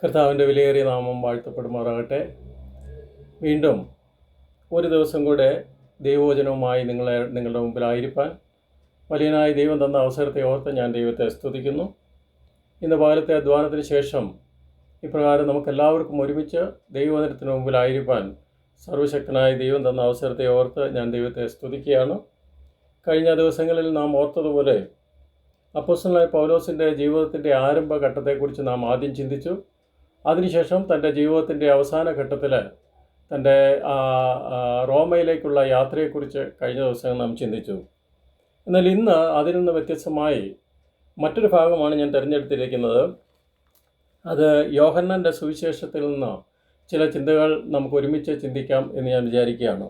കർത്താവിൻ്റെ വിലയേറിയ നാമം വാഴ്ത്തപ്പെടുമാറാകട്ടെ. വീണ്ടും ഒരു ദിവസം കൂടെ ദൈവവചനവുമായി നിങ്ങളുടെ മുമ്പിലായിരിക്കാൻ വലിയനായ ദൈവം തന്ന അവസരത്തെ ഓർത്ത് ഞാൻ ദൈവത്തെ സ്തുതിക്കുന്നു. ഇന്ന് പകലത്തെ അധ്വാനത്തിന് ശേഷം ഇപ്രകാരം നമുക്കെല്ലാവർക്കും ഒരുമിച്ച് ദൈവവചനത്തിന് മുമ്പിലായിരിക്കാൻ സർവശക്തനായ ദൈവം തന്ന അവസരത്തെ ഓർത്ത് ഞാൻ ദൈവത്തെ സ്തുതിക്കുകയാണ്. കഴിഞ്ഞ ദിവസങ്ങളിൽ നാം ഓർത്തതുപോലെ അപ്പോസ്തലനായ പൗലോസിൻ്റെ ജീവിതത്തിൻ്റെ ആരംഭഘട്ടത്തെക്കുറിച്ച് നാം ആദ്യം ചിന്തിച്ചു. അതിനുശേഷം തൻ്റെ ജീവിതത്തിൻ്റെ അവസാന ഘട്ടത്തിൽ തൻ്റെ റോമയിലേക്കുള്ള യാത്രയെക്കുറിച്ച് കഴിഞ്ഞ ദിവസം നാം ചിന്തിച്ചു. എന്നാൽ ഇന്ന് അതിൽ നിന്ന് വ്യത്യസ്തമായി മറ്റൊരു ഭാഗമാണ് ഞാൻ തിരഞ്ഞെടുത്തിരിക്കുന്നത്. അത് യോഹന്നാൻ്റെ സുവിശേഷത്തിൽ നിന്ന് ചില ചിന്തകൾ നമുക്ക് ഒരുമിച്ച് ചിന്തിക്കാം എന്ന് ഞാൻ വിചാരിക്കുകയാണ്.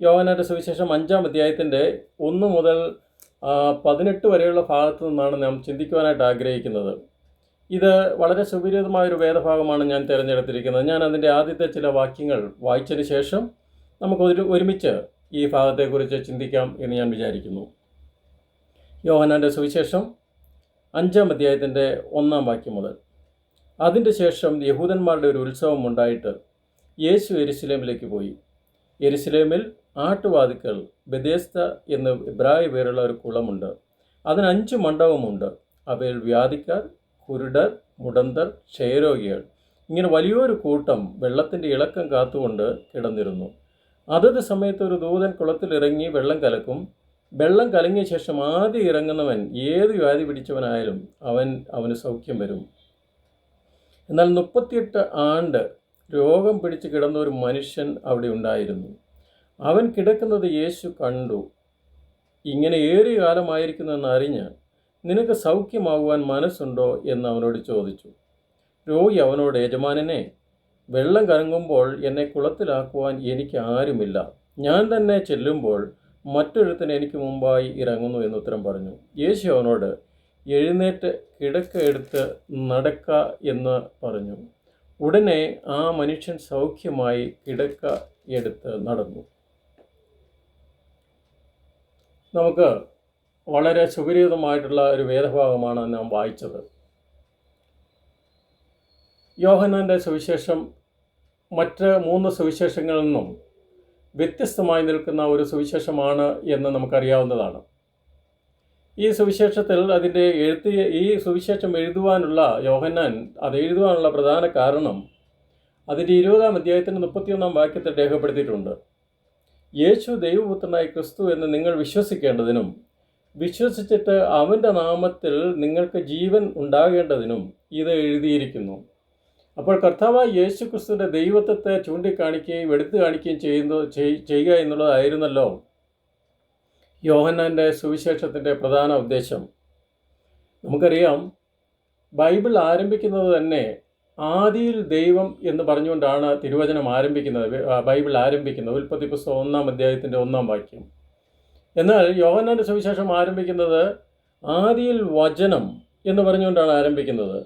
യോഹന്നാൻ്റെ സുവിശേഷം 5-ാം അധ്യായത്തിൻ്റെ 1 മുതൽ 18 വരെയുള്ള ഭാഗത്തു നിന്നാണ് നാം ചിന്തിക്കുവാനായിട്ട് ആഗ്രഹിക്കുന്നത്. ഇത് വളരെ സുപരിചിതമായൊരു വേദഭാഗമാണ് ഞാൻ തിരഞ്ഞെടുത്തിരിക്കുന്നത്. ഞാൻ അതിൻ്റെ ആദ്യത്തെ ചില വാക്യങ്ങൾ വായിച്ചതിന് ശേഷം നമുക്ക് ഒരുമിച്ച് ഈ ഭാഗത്തെക്കുറിച്ച് ചിന്തിക്കാം എന്ന് ഞാൻ വിചാരിക്കുന്നു. യോഹന്നാൻ്റെ സുവിശേഷം 5-ാം അധ്യായത്തിൻ്റെ 1-ാം വാക്യം മുതൽ. അതിൻ്റെ ശേഷം യഹൂദന്മാരുടെ ഒരു ഉത്സവം ഉണ്ടായിട്ട് യേശു യെരുശലേമിലേക്ക് പോയി. യെരുശലേമിൽ ആട്ടുവാതിക്കൽ ബെഥേസ്ദ എന്ന് എബ്രായ പേരുള്ള ഒരു കുളമുണ്ട്. അതിന് 5 മണ്ഡപമുണ്ട്. അവയിൽ വ്യാധിക്കാർ, കുരുടർ, മുടന്തർ, ക്ഷയരോഗികൾ ഇങ്ങനെ വലിയൊരു കൂട്ടം വെള്ളത്തിൻ്റെ ഇളക്കം കാത്തുകൊണ്ട് കിടന്നിരുന്നു. അതത് സമയത്ത് ഒരു ദൂതൻ കുളത്തിലിറങ്ങി വെള്ളം കലക്കും. വെള്ളം കലങ്ങിയ ശേഷം ആദ്യം ഇറങ്ങുന്നവൻ ഏത് വ്യാധി പിടിച്ചവനായാലും അവന് സൗഖ്യം വരും. എന്നാൽ 38 ആണ്ട് രോഗം പിടിച്ച് കിടന്ന ഒരു മനുഷ്യൻ അവിടെ ഉണ്ടായിരുന്നു. അവൻ കിടക്കുന്നത് യേശു കണ്ടു. ഇങ്ങനെ ഏറിയ കാലമായിരിക്കുന്നെന്ന് അറിഞ്ഞ്, നിനക്ക് സൗഖ്യമാകുവാൻ മനസ്സുണ്ടോ എന്ന് അവനോട് ചോദിച്ചു. രോഗി അവനോട്, യജമാനനെ, വെള്ളം കലങ്ങുമ്പോൾ എന്നെ കുളത്തിലാക്കുവാൻ എനിക്ക് ആരുമില്ല. ഞാൻ തന്നെ ചെല്ലുമ്പോൾ മറ്റൊരുത്തൻ എനിക്ക് മുമ്പായി ഇറങ്ങുന്നു എന്ന് ഉത്തരം പറഞ്ഞു. യേശു അവനോട്, എഴുന്നേറ്റ് കിടക്ക എടുത്ത് നടക്ക എന്ന് പറഞ്ഞു. ഉടനെ ആ മനുഷ്യൻ സൗഖ്യമായി കിടക്ക എടുത്ത് നടന്നു. നമുക്ക് വളരെ സുപരിചിതമായിട്ടുള്ള ഒരു വേദഭാഗമാണ് നാം വായിച്ചത്. യോഹന്നാൻ്റെ സുവിശേഷം മറ്റ് 3 സുവിശേഷങ്ങളിൽ നിന്നും വ്യത്യസ്തമായി നിൽക്കുന്ന ഒരു സുവിശേഷമാണ് എന്ന് നമുക്കറിയാവുന്നതാണ്. ഈ സുവിശേഷത്തിൽ ഈ സുവിശേഷം എഴുതുവാനുള്ള യോഹന്നാൻ അത് എഴുതുവാനുള്ള പ്രധാന കാരണം അതിൻ്റെ 20-ാം അധ്യായത്തിൻ്റെ 31-ാം വാക്യത്തിൽ രേഖപ്പെടുത്തിയിട്ടുണ്ട്. യേശു ദൈവപുത്രനായ ക്രിസ്തു എന്ന് നിങ്ങൾ വിശ്വസിക്കേണ്ടതിനും വിശ്വസിച്ചിട്ട് അവൻ്റെ നാമത്തിൽ നിങ്ങൾക്ക് ജീവൻ ഉണ്ടാകേണ്ടതിനും ഇത് എഴുതിയിരിക്കുന്നു. അപ്പോൾ കർത്താവായ യേശു ക്രിസ്തുവിൻ്റെ ദൈവത്വത്തെ ചൂണ്ടിക്കാണിക്കുകയും എടുത്തു കാണിക്കുകയും ചെയ്യുക എന്നുള്ളതായിരുന്നല്ലോ യോഹന്നാൻ്റെ സുവിശേഷത്തിൻ്റെ പ്രധാന ഉദ്ദേശം. നമുക്കറിയാം, ബൈബിൾ ആരംഭിക്കുന്നത് തന്നെ ആദിയിൽ ദൈവം എന്ന് പറഞ്ഞുകൊണ്ടാണ് തിരുവചനം ആരംഭിക്കുന്നത്. ബൈബിൾ ആരംഭിക്കുന്നത് ഉൽപ്പത്തി പുസ്തകം 1-ാം അധ്യായത്തിൻ്റെ 1-ാം വാക്യം. എന്നാൽ യോഹന്നാൻ്റെ സുവിശേഷം ആരംഭിക്കുന്നത് ആദിയിൽ വചനം എന്ന് പറഞ്ഞുകൊണ്ടാണ് ആരംഭിക്കുന്നത്.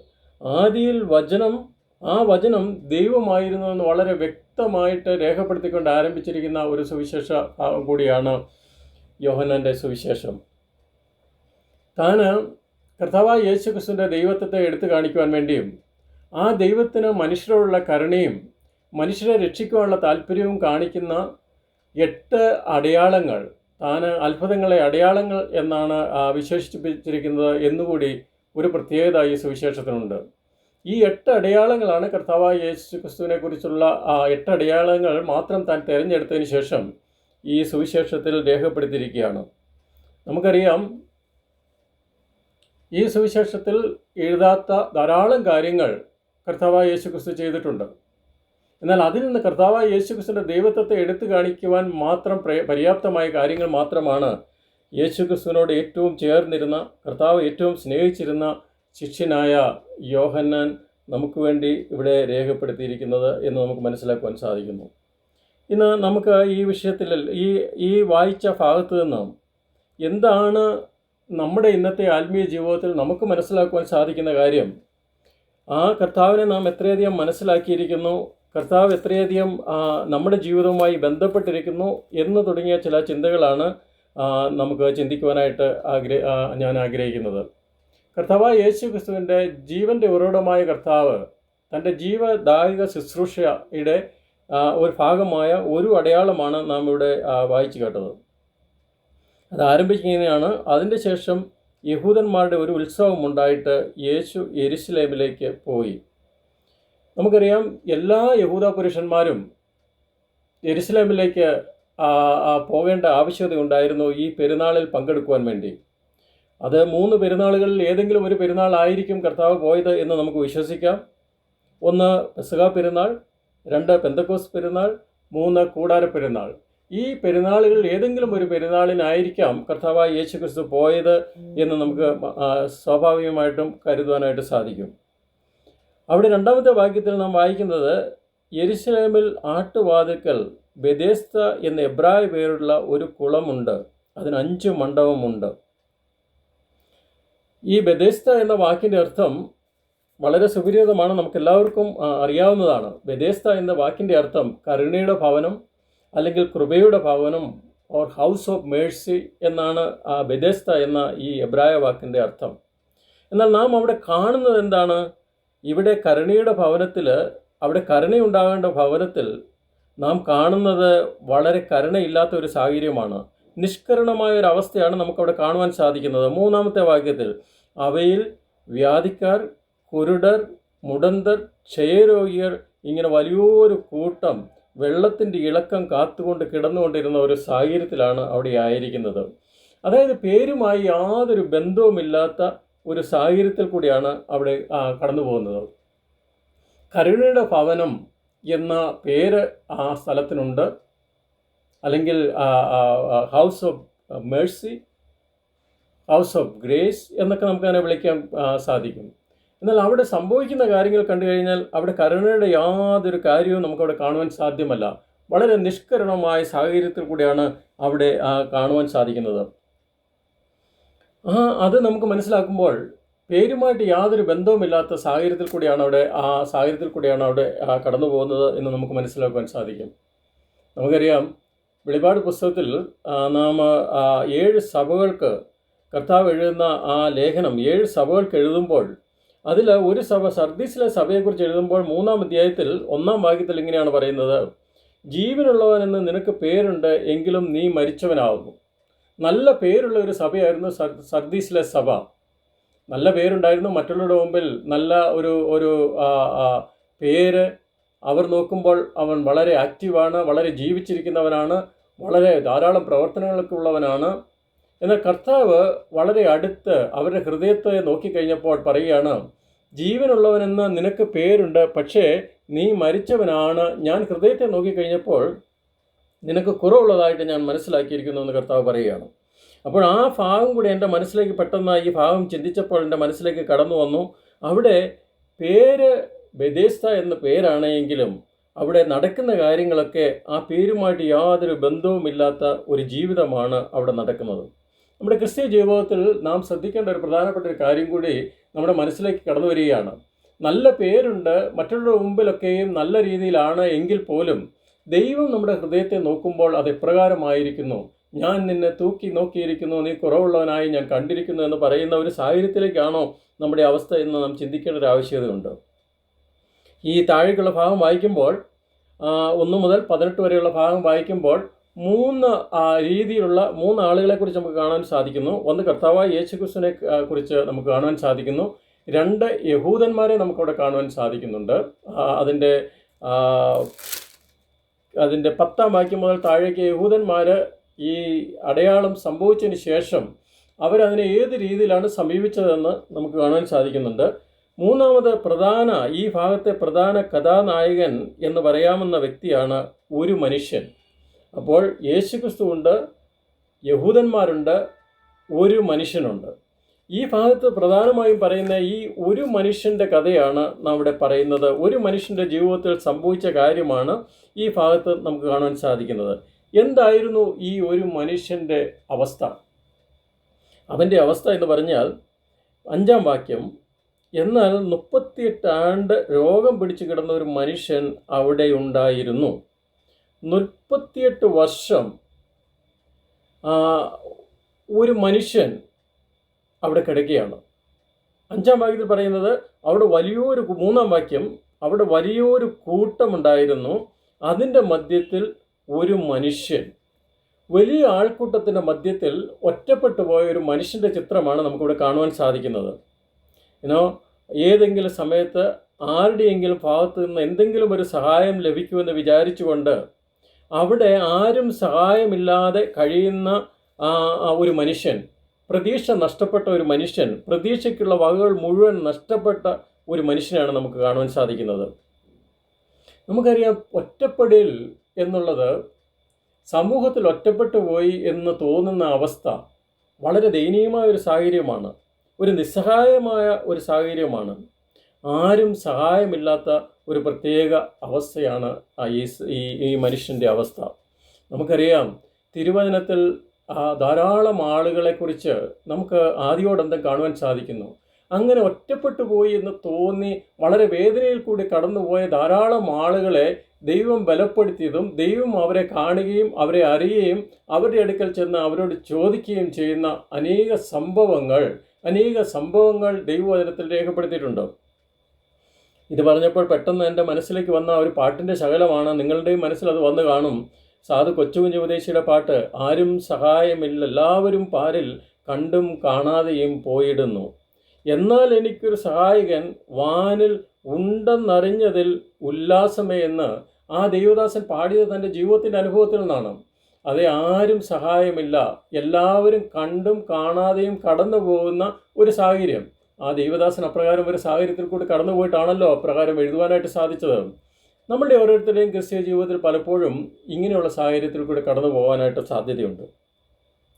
ആദിയിൽ വചനം, ആ വചനം ദൈവമായിരുന്നു എന്ന് വളരെ വ്യക്തമായിട്ട് രേഖപ്പെടുത്തിക്കൊണ്ട് ആരംഭിച്ചിരിക്കുന്ന ഒരു സുവിശേഷ കൂടിയാണ് യോഹന്നാൻ്റെ സുവിശേഷം. താന് കർത്താവായ യേശു ക്രിസ്തുവിൻ്റെ ദൈവത്വത്തെ എടുത്തു കാണിക്കുവാൻ വേണ്ടിയും ആ ദൈവത്തിന് മനുഷ്യരോടുള്ള കരുണയും മനുഷ്യരെ രക്ഷിക്കുവാനുള്ള താല്പര്യവും കാണിക്കുന്ന 8 അടയാളങ്ങൾ, താന് അത്ഭുതങ്ങളെ അടയാളങ്ങൾ എന്നാണ് വിശേഷിപ്പിച്ചിരിക്കുന്നത് എന്നുകൂടി ഒരു പ്രത്യേകത ഈ സുവിശേഷത്തിനുണ്ട്. ഈ 8 അടയാളങ്ങളാണ് കർത്താവായ യേശു ക്രിസ്തുവിനെ കുറിച്ചുള്ള 8 അടയാളങ്ങൾ മാത്രം താൻ തിരഞ്ഞെടുത്തതിന് ശേഷം ഈ സുവിശേഷത്തിൽ രേഖപ്പെടുത്തിയിരിക്കുകയാണ്. നമുക്കറിയാം, ഈ സുവിശേഷത്തിൽ എഴുതാത്ത ധാരാളം കാര്യങ്ങൾ കർത്താവായ യേശു ക്രിസ്തു ചെയ്തിട്ടുണ്ട്. എന്നാൽ അതിൽ നിന്ന് കർത്താവായ യേശു ക്രിസ്തുവിൻ്റെ ദൈവത്വത്തെ എടുത്തു കാണിക്കുവാൻ മാത്രം പര്യാപ്തമായ കാര്യങ്ങൾ മാത്രമാണ് യേശു ക്രിസ്തുവിനോട് ഏറ്റവും ചേർന്നിരുന്ന, കർത്താവ് ഏറ്റവും സ്നേഹിച്ചിരുന്ന ശിഷ്യനായ യോഹന്നാൻ നമുക്ക് വേണ്ടി ഇവിടെ രേഖപ്പെടുത്തിയിരിക്കുന്നത് എന്ന് നമുക്ക് മനസ്സിലാക്കുവാൻ സാധിക്കുന്നു. ഇന്ന് നമുക്ക് ഈ വിഷയത്തിൽ ഈ വായിച്ച ഭാഗത്ത് നിന്ന് എന്താണ് നമ്മുടെ ഇന്നത്തെ ആത്മീയ ജീവിതത്തിൽ നമുക്ക് മനസ്സിലാക്കുവാൻ സാധിക്കുന്ന കാര്യം? ആ കർത്താവിനെ നാം എത്രയധികം മനസ്സിലാക്കിയിരിക്കുന്നു, കർത്താവ് എത്രയധികം നമ്മുടെ ജീവിതവുമായി ബന്ധപ്പെട്ടിരിക്കുന്നു എന്ന് തുടങ്ങിയ ചില ചിന്തകളാണ് നമുക്ക് ചിന്തിക്കുവാനായിട്ട് ഞാൻ ആഗ്രഹിക്കുന്നത്. കർത്താവായ യേശു ക്രിസ്തുവിൻ്റെ ജീവൻ്റെ ഉറവിടമായ കർത്താവ് തൻ്റെ ജീവദായക ശുശ്രൂഷയുടെ ഒരു ഭാഗമായ ഒരു അടയാളമാണ് നാം ഇവിടെ വായിച്ചു കേട്ടത്. അത് ആരംഭിക്കുന്നതാണ്. അതിൻ്റെ ശേഷം യഹൂദന്മാരുടെ ഒരു ഉത്സവമുണ്ടായിട്ട് യേശു യെരുശലേമിലേക്ക് പോയി. നമുക്കറിയാം, എല്ലാ യഹൂദ പുരുഷന്മാരും യെരുശലേമിലേക്ക് പോകേണ്ട ആവശ്യകതയുണ്ടായിരുന്നു ഈ പെരുന്നാളിൽ പങ്കെടുക്കുവാൻ വേണ്ടി. അത് 3 പെരുന്നാളുകളിൽ ഏതെങ്കിലും ഒരു പെരുന്നാളായിരിക്കും കർത്താവ് പോയത് എന്ന് നമുക്ക് വിശ്വസിക്കാം. 1 പെസഹ പെരുന്നാൾ, 2 പെന്തക്കോസ്ത് പെരുന്നാൾ, 3 കൂടാര പെരുന്നാൾ. ഈ പെരുന്നാളുകളിൽ ഏതെങ്കിലും ഒരു പെരുന്നാളിനായിരിക്കാം കർത്താവായ യേശുക്രിസ്തു പോയത് എന്ന് നമുക്ക് സ്വാഭാവികമായിട്ടും കരുതുവാനായിട്ട് സാധിക്കും. അവിടെ 2-ാമത്തെ വാക്യത്തിൽ നാം വായിക്കുന്നത്, യെരുശലേമിൽ ആട്ടുവാതിൽക്കൽ ബെഥെസ്ദ എന്ന എബ്രായ പേരുള്ള ഒരു കുളമുണ്ട്, അതിന് 5 മണ്ഡപമുണ്ട്. ഈ ബെഥെസ്ദ എന്ന വാക്കിൻ്റെ അർത്ഥം വളരെ സുപരിചിതമാണ്, നമുക്കെല്ലാവർക്കും അറിയാവുന്നതാണ്. ബെഥെസ്ദ എന്ന വാക്കിൻ്റെ അർത്ഥം കരുണയുടെ ഭവനം അല്ലെങ്കിൽ കൃപയുടെ ഭവനം, ഓർ ഹൗസ് ഓഫ് മേഴ്സി എന്നാണ് ബെഥെസ്ദ എന്ന ഈ എബ്രായ വാക്കിൻ്റെ അർത്ഥം. എന്നാൽ നാം അവിടെ കാണുന്നത് എന്താണ്? ഇവിടെ കരുണയുടെ ഭവനത്തിൽ, അവിടെ കരുണയുണ്ടാകേണ്ട ഭവനത്തിൽ നാം കാണുന്നത് വളരെ കരുണയില്ലാത്ത ഒരു സാഹചര്യമാണ്. നിഷ്കരുണമായ ഒരു അവസ്ഥയാണ് നമുക്കവിടെ കാണുവാൻ സാധിക്കുന്നത്. 3-ാമത്തെ വാക്യത്തിൽ, അവയിൽ വ്യാധിക്കാർ, കുരുടർ, മുടന്തർ, ക്ഷയരോഗികൾ, ഇങ്ങനെ വലിയൊരു കൂട്ടം വെള്ളത്തിൻ്റെ ഇളക്കം കാത്തുകൊണ്ട് കിടന്നുകൊണ്ടിരുന്ന ഒരു സാഹചര്യത്തിലാണ് അവിടെ ആയിരിക്കുന്നത്. അതായത് പേരുമായി യാതൊരു ബന്ധവുമില്ലാത്ത ഒരു സാഹചര്യത്തിൽ കൂടിയാണ് അവിടെ കടന്നു പോകുന്നത്. കരുണയുടെ ഭവനം എന്ന പേര് ആ സ്ഥലത്തിനുണ്ട്, അല്ലെങ്കിൽ house of Mercy, house of grace എന്നൊക്കെ നമുക്ക് അതിനെ വിളിക്കാൻ സാധിക്കും. എന്നാൽ അവിടെ സംഭവിക്കുന്ന കാര്യങ്ങൾ കണ്ടു കഴിഞ്ഞാൽ അവിടെ കരുണയുടെ യാതൊരു കാര്യവും നമുക്കവിടെ കാണുവാൻ സാധ്യമല്ല. വളരെ നിഷ്കരുണമായ സാഹചര്യത്തിൽ കൂടിയാണ് അവിടെ കാണുവാൻ സാധിക്കുന്നത്. അത് നമുക്ക് മനസ്സിലാക്കുമ്പോൾ പേരുമായിട്ട് യാതൊരു ബന്ധവുമില്ലാത്ത സാഹചര്യത്തിൽ കൂടിയാണ് അവിടെ കടന്നു പോകുന്നത് എന്ന് നമുക്ക് മനസ്സിലാക്കുവാൻ സാധിക്കും. നമുക്കറിയാം, വെളിപാട് പുസ്തകത്തിൽ നാം 7 സഭകൾക്ക് കർത്താവ് എഴുതുന്ന ആ ലേഖനം 7 സഭകൾക്ക് എഴുതുമ്പോൾ അതിൽ ഒരു സഭ, സർദീസിലെ സഭയെക്കുറിച്ച് എഴുതുമ്പോൾ 3-ാം അധ്യായത്തിൽ 1-ാം വാക്യത്തിൽ ഇങ്ങനെയാണ് പറയുന്നത്, ജീവനുള്ളവനെന്ന് നിനക്ക് പേരുണ്ട്, എങ്കിലും നീ മരിച്ചവനാവുന്നു. നല്ല പേരുള്ള ഒരു സഭയായിരുന്നു സർദീസിലെ സഭ. നല്ല പേരുണ്ടായിരുന്നു, മറ്റുള്ളവരുടെ മുമ്പിൽ നല്ല ഒരു പേര്. അവർ നോക്കുമ്പോൾ അവൻ വളരെ ആക്റ്റീവാണ്, വളരെ ജീവിച്ചിരിക്കുന്നവനാണ്, വളരെ ധാരാളം പ്രവർത്തനങ്ങളൊക്കെ ഉള്ളവനാണ്. എന്നാൽ കർത്താവ് വളരെ അടുത്ത് അവരുടെ ഹൃദയത്തെ നോക്കിക്കഴിഞ്ഞപ്പോൾ പറയുകയാണ്, ജീവനുള്ളവനെന്ന് നിനക്ക് പേരുണ്ട്, പക്ഷേ നീ മരിച്ചവനാണ്. ഞാൻ ഹൃദയത്തെ നോക്കിക്കഴിഞ്ഞപ്പോൾ നിനക്ക് കുറവുള്ളതായിട്ട് ഞാൻ മനസ്സിലാക്കിയിരിക്കുന്നു എന്ന് കർത്താവ് പറയുകയാണ്. അപ്പോൾ ആ ഭാഗം കൂടി എൻ്റെ മനസ്സിലേക്ക് പെട്ടെന്ന് ഈ ഭാഗം ചിന്തിച്ചപ്പോൾ എൻ്റെ മനസ്സിലേക്ക് കടന്നു വന്നു. അവിടെ പേര് ബെഥെസ്ദ എന്ന പേരാണെങ്കിലും അവിടെ നടക്കുന്ന കാര്യങ്ങളൊക്കെ ആ പേരുമായിട്ട് യാതൊരു ബന്ധവുമില്ലാത്ത ഒരു ജീവിതമാണ് അവിടെ നടക്കുന്നത്. നമ്മുടെ ക്രിസ്തീയ ജീവിതത്തിൽ നാം ശ്രദ്ധിക്കേണ്ട ഒരു പ്രധാനപ്പെട്ട ഒരു കാര്യം കൂടി നമ്മുടെ മനസ്സിലേക്ക് കടന്നു വരികയാണ്. നല്ല പേരുണ്ട്, മറ്റുള്ളവരുടെ മുമ്പിലൊക്കെയും നല്ല രീതിയിലാണ് എങ്കിൽ പോലും ദൈവം നമ്മുടെ ഹൃദയത്തെ നോക്കുമ്പോൾ അത് എപ്രകാരമായിരിക്കുന്നു, ഞാൻ നിന്നെ തൂക്കി നോക്കിയിരിക്കുന്നു, നീ കുറവുള്ളവനായി ഞാൻ കണ്ടിരിക്കുന്നു എന്ന് പറയുന്ന ഒരു സാഹചര്യത്തിലേക്കാണോ നമ്മുടെ അവസ്ഥ എന്ന് നാം ചിന്തിക്കേണ്ട ഒരു ആവശ്യകതയുണ്ട്. ഈ താഴേക്കുള്ള ഭാഗം വായിക്കുമ്പോൾ 1 മുതൽ 18 വരെയുള്ള ഭാഗം വായിക്കുമ്പോൾ 3 രീതിയിലുള്ള 3 ആളുകളെക്കുറിച്ച് നമുക്ക് കാണാൻ സാധിക്കുന്നു. 1 കർത്താവായ യേശുക്രിസ്തുവിനെ കുറിച്ച് നമുക്ക് കാണുവാൻ സാധിക്കുന്നു. 2 യഹൂദന്മാരെ നമുക്കവിടെ കാണുവാൻ സാധിക്കുന്നുണ്ട്. അതിൻ്റെ 10-ാം വാക്യം മുതൽ താഴേക്ക് യഹൂദന്മാർ ഈ അടയാളം സംഭവിച്ചതിന് ശേഷം അവരതിനെ ഏത് രീതിയിലാണ് സമീപിച്ചതെന്ന് നമുക്ക് കാണാൻ സാധിക്കുന്നുണ്ട്. 3-ാമത് ഈ ഭാഗത്തെ പ്രധാന കഥാനായകൻ എന്ന് പറയാവുന്ന വ്യക്തിയാണ് ഒരു മനുഷ്യൻ. അപ്പോൾ യേശുക്രിസ്തുവുണ്ട്, യഹൂദന്മാരുണ്ട്, ഒരു മനുഷ്യനുണ്ട്. ഈ ഭാഗത്ത് പ്രധാനമായും പറയുന്ന ഈ ഒരു മനുഷ്യൻ്റെ കഥയാണ് നാം ഇവിടെ പറയുന്നത്. ഒരു മനുഷ്യൻ്റെ ജീവിതത്തിൽ സംഭവിച്ച കാര്യമാണ് ഈ ഭാഗത്ത് നമുക്ക് കാണാൻ സാധിക്കുന്നത്. എന്തായിരുന്നു ഈ ഒരു മനുഷ്യൻ്റെ അവസ്ഥ? അവൻ്റെ അവസ്ഥ എന്ന് പറഞ്ഞാൽ 5-ാം വാക്യം, എന്നാൽ 38 ആണ്ട് രോഗം പിടിച്ചു കിടന്ന ഒരു മനുഷ്യൻ അവിടെ ഉണ്ടായിരുന്നു. 38 വർഷം ഒരു മനുഷ്യൻ അവിടെ കിടക്കുകയാണ്. 5-ാം വാക്യത്തിൽ പറയുന്നത് അവിടെ വലിയൊരു 3-ാം വാക്യം, അവിടെ വലിയൊരു കൂട്ടമുണ്ടായിരുന്നു. അതിൻ്റെ മധ്യത്തിൽ ഒരു മനുഷ്യൻ, വലിയ ആൾക്കൂട്ടത്തിൻ്റെ മധ്യത്തിൽ ഒറ്റപ്പെട്ടു പോയ ഒരു മനുഷ്യൻ്റെ ചിത്രമാണ് നമുക്കിവിടെ കാണുവാൻ സാധിക്കുന്നത്. ഏതെങ്കിലും സമയത്ത് ആരുടെയെങ്കിലും ഭാഗത്തു നിന്ന് എന്തെങ്കിലും ഒരു സഹായം ലഭിക്കുമെന്ന് വിചാരിച്ചുകൊണ്ട് അവിടെ ആരും സഹായമില്ലാതെ കഴിയുന്ന ഒരു മനുഷ്യൻ, പ്രതീക്ഷ നഷ്ടപ്പെട്ട ഒരു മനുഷ്യൻ, പ്രതീക്ഷയ്ക്കുള്ള വകകൾ മുഴുവൻ നഷ്ടപ്പെട്ട ഒരു മനുഷ്യനാണ് നമുക്ക് കാണുവാൻ സാധിക്കുന്നത്. നമുക്കറിയാം, ഒറ്റപ്പെടൽ എന്നുള്ളത് സമൂഹത്തിൽ ഒറ്റപ്പെട്ടു പോയി എന്ന് തോന്നുന്ന അവസ്ഥ വളരെ ദയനീയമായ ഒരു സാഹചര്യമാണ്, ഒരു നിസ്സഹായമായ ഒരു സാഹചര്യമാണ്. ആരും സഹായമില്ലാത്ത ഒരു പ്രത്യേക അവസ്ഥയാണ് ഈ മനുഷ്യൻ്റെ അവസ്ഥ. നമുക്കറിയാം, തിരുവചനത്തിൽ ധാരാളം ആളുകളെക്കുറിച്ച് നമുക്ക് ആദിയോടന്തം കാണുവാൻ സാധിക്കുന്നു. അങ്ങനെ ഒറ്റപ്പെട്ടു പോയി എന്ന് തോന്നി വളരെ വേദനയിൽ കൂടി കടന്നുപോയ ധാരാളം ആളുകളെ ദൈവം ബലപ്പെടുത്തിയതും ദൈവം അവരെ കാണുകയും അവരെ അറിയുകയും അവരുടെ അടുക്കൽ ചെന്ന് അവരോട് ചോദിക്കുകയും ചെയ്യുന്ന അനേക സംഭവങ്ങൾ ദൈവവചനത്തിൽ രേഖപ്പെടുത്തിയിട്ടുണ്ട്. ഇത് പറഞ്ഞപ്പോൾ പെട്ടെന്ന് എൻ്റെ മനസ്സിലേക്ക് വന്ന ഒരു പാട്ടിൻ്റെ ശകലമാണ്. നിങ്ങളുടെയും മനസ്സിൽ അത് വന്നു കാണും. സാധു കൊച്ചുകുഞ്ഞു ഉപദേശിയുടെ പാട്ട്, ആരും സഹായമില്ല, എല്ലാവരും പാരിൽ കണ്ടും കാണാതെയും പോയിടുന്നു, എന്നാൽ എനിക്കൊരു സഹായകൻ വാനിൽ ഉണ്ടെന്നറിഞ്ഞതിൽ ഉല്ലാസമേ എന്ന് ആ ദൈവദാസൻ പാടിയത് തൻ്റെ ജീവിതത്തിൻ്റെ അനുഭവത്തിൽ നിന്നാണ്. അതെ, ആരും സഹായമില്ല, എല്ലാവരും കണ്ടും കാണാതെയും കടന്നു പോകുന്ന ഒരു സാഹചര്യം. ആ ദൈവദാസൻ അപ്രകാരം ഒരു സാഹചര്യത്തിൽ കൂടി കടന്നു പോയിട്ടാണല്ലോ അപ്രകാരം എഴുതുവാനായിട്ട് സാധിച്ചത്. നമ്മളുടെ ഓരോരുത്തരുടെയും ക്രിസ്തീയ ജീവിതത്തിൽ പലപ്പോഴും ഇങ്ങനെയുള്ള സാഹചര്യത്തിൽ കൂടി കടന്നു പോകാനായിട്ട് സാധ്യതയുണ്ട്.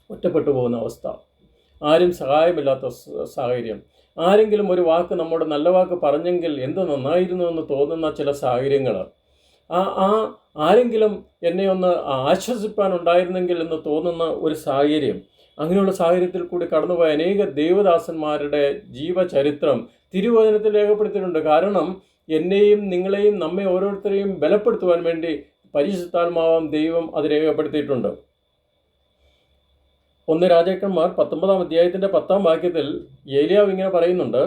ഒറ്റപ്പെട്ടു പോകുന്ന അവസ്ഥ, ആരും സഹായമില്ലാത്ത സാഹചര്യം, ആരെങ്കിലും ഒരു വാക്ക് നമ്മുടെ നല്ല വാക്ക് പറഞ്ഞെങ്കിൽ എന്ത് നന്നായിരുന്നു എന്ന് തോന്നുന്ന ചില സാഹചര്യങ്ങൾ, ആരെങ്കിലും എന്നെ ഒന്ന് ആശ്വസിപ്പാനുണ്ടായിരുന്നെങ്കിൽ എന്ന് തോന്നുന്ന ഒരു സാഹചര്യം. അങ്ങനെയുള്ള സാഹചര്യത്തിൽ കൂടി കടന്നുപോയ അനേക ദേവദാസന്മാരുടെ ജീവചരിത്രം തിരുവചനത്തിൽ രേഖപ്പെടുത്തിയിട്ടുണ്ട്. കാരണം എന്നെയും നിങ്ങളെയും നമ്മെ ഓരോരുത്തരെയും ബലപ്പെടുത്തുവാൻ വേണ്ടി പരിശുദ്ധാത്മാവാം ദൈവം അത് രേഖപ്പെടുത്തിയിട്ടുണ്ട്. 1 രാജാക്കന്മാർ 19-ാം അധ്യായത്തിൻ്റെ 10-ാം വാക്യത്തിൽ ഏലിയാവ് ഇങ്ങനെ പറയുന്നുണ്ട്.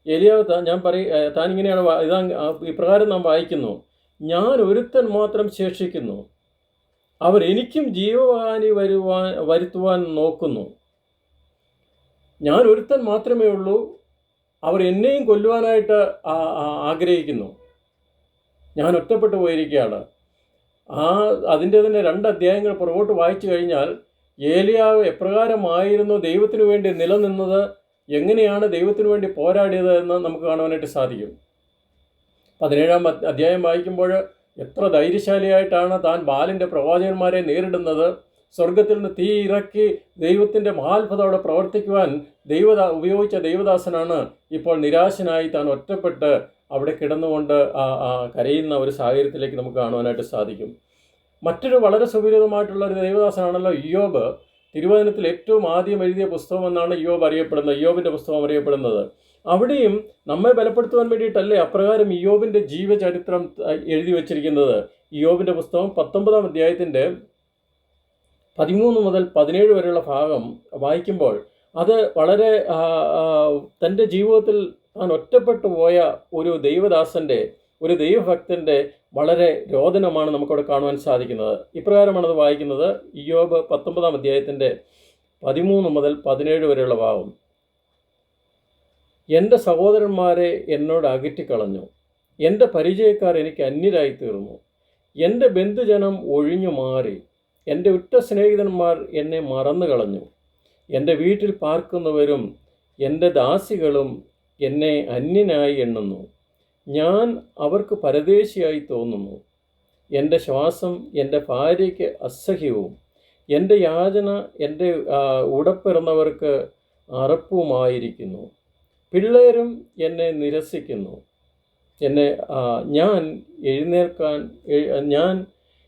ഏലിയാവ് താൻ ഇങ്ങനെയാണ് ഇപ്രകാരം നാം വായിക്കുന്നു: ഞാൻ ഒരുത്തൻ മാത്രം ശേഷിക്കുന്നു, അവർ എനിക്കും ജീവഹാനി വരുത്തുവാൻ നോക്കുന്നു. ഞാൻ ഒരുത്തൻ മാത്രമേ ഉള്ളൂ, അവർ എന്നെയും കൊല്ലുവാനായിട്ട് ആഗ്രഹിക്കുന്നു. ഞാൻ ഒറ്റപ്പെട്ടു പോയിരിക്കുകയാണ്. അതിൻ്റെ തന്നെ 2 അധ്യായങ്ങൾ പുറകോട്ട് വായിച്ചു കഴിഞ്ഞാൽ ഏലിയാവ് എപ്രകാരമായിരുന്നു ദൈവത്തിനു വേണ്ടി നിലനിന്നത്, എങ്ങനെയാണ് ദൈവത്തിനു വേണ്ടി പോരാടിയത് എന്ന് നമുക്ക് കാണുവാനായിട്ട് സാധിക്കും. 17-ാം അധ്യായം വായിക്കുമ്പോൾ എത്ര ധൈര്യശാലിയായിട്ടാണ് താൻ ബാലിൻ്റെ പ്രവാചകന്മാരെ നേരിടുന്നത്. സ്വർഗത്തിൽ നിന്ന് തീ ഇറക്കി ദൈവത്തിൻ്റെ മഹാത്ഭുതം പ്രവർത്തിക്കുവാൻ ഉപയോഗിച്ച ദൈവദാസനാണ് ഇപ്പോൾ നിരാശനായി താൻ ഒറ്റപ്പെട്ട് അവിടെ കിടന്നുകൊണ്ട് കരയുന്ന ഒരു സാഹചര്യത്തിലേക്ക് നമുക്ക് കാണുവാനായിട്ട് സാധിക്കും. മറ്റൊരു വളരെ സുപരിചിതമായിട്ടുള്ള ഒരു ദൈവദാസനാണല്ലോ ഇയ്യോബ്. തിരുവചനത്തിൽ ഏറ്റവും ആദ്യം എഴുതിയ പുസ്തകം എന്നാണ് ഇയ്യോബിൻ്റെ പുസ്തകം അറിയപ്പെടുന്നത്. അവിടെയും നമ്മെ ബലപ്പെടുത്തുവാൻ വേണ്ടിയിട്ടല്ലേ അപ്രകാരം ഇയ്യോബിൻ്റെ ജീവചരിത്രം എഴുതി വച്ചിരിക്കുന്നത്. ഇയ്യോബിൻ്റെ പുസ്തകം 19-ാം അധ്യായത്തിൻ്റെ 13 മുതൽ 17 വരെയുള്ള ഭാഗം വായിക്കുമ്പോൾ അത് വളരെ തൻ്റെ ജീവിതത്തിൽ താൻ ഒറ്റപ്പെട്ടു പോയ ഒരു ദൈവദാസൻ്റെ, ഒരു ദൈവഭക്തൻ്റെ വളരെ രോദനമാണ് നമുക്കവിടെ കാണുവാൻ സാധിക്കുന്നത്. ഇപ്രകാരമാണത് വായിക്കുന്നത്. ഇയ്യോബ് 19-ാം അധ്യായത്തിൻ്റെ 13 മുതൽ 17 വരെയുള്ള ഭാഗം. എൻ്റെ സഹോദരന്മാരെ എന്നോട് അകറ്റിക്കളഞ്ഞു, എൻ്റെ പരിചയക്കാർ എനിക്ക് അന്യരായി തീർന്നു, എൻ്റെ ബന്ധുജനം ഒഴിഞ്ഞു മാറി, എൻ്റെ ഉറ്റ സ്നേഹിതന്മാർ എന്നെ മറന്നു കളഞ്ഞു. എൻ്റെ വീട്ടിൽ പാർക്കുന്നവരും എൻ്റെ ദാസികളും എന്നെ അന്യനായി എണ്ണുന്നു. ഞാൻ അവർക്ക് പരദേശിയായി തോന്നുന്നു. എൻ്റെ ശ്വാസം എൻ്റെ ഭാര്യയ്ക്ക് അസഹ്യവും എൻ്റെ യാചന എൻ്റെ ഉടപ്പിറന്നവർക്ക് അറപ്പുമായിരിക്കുന്നു. പിള്ളേരും എന്നെ നിരസിക്കുന്നു. ഞാൻ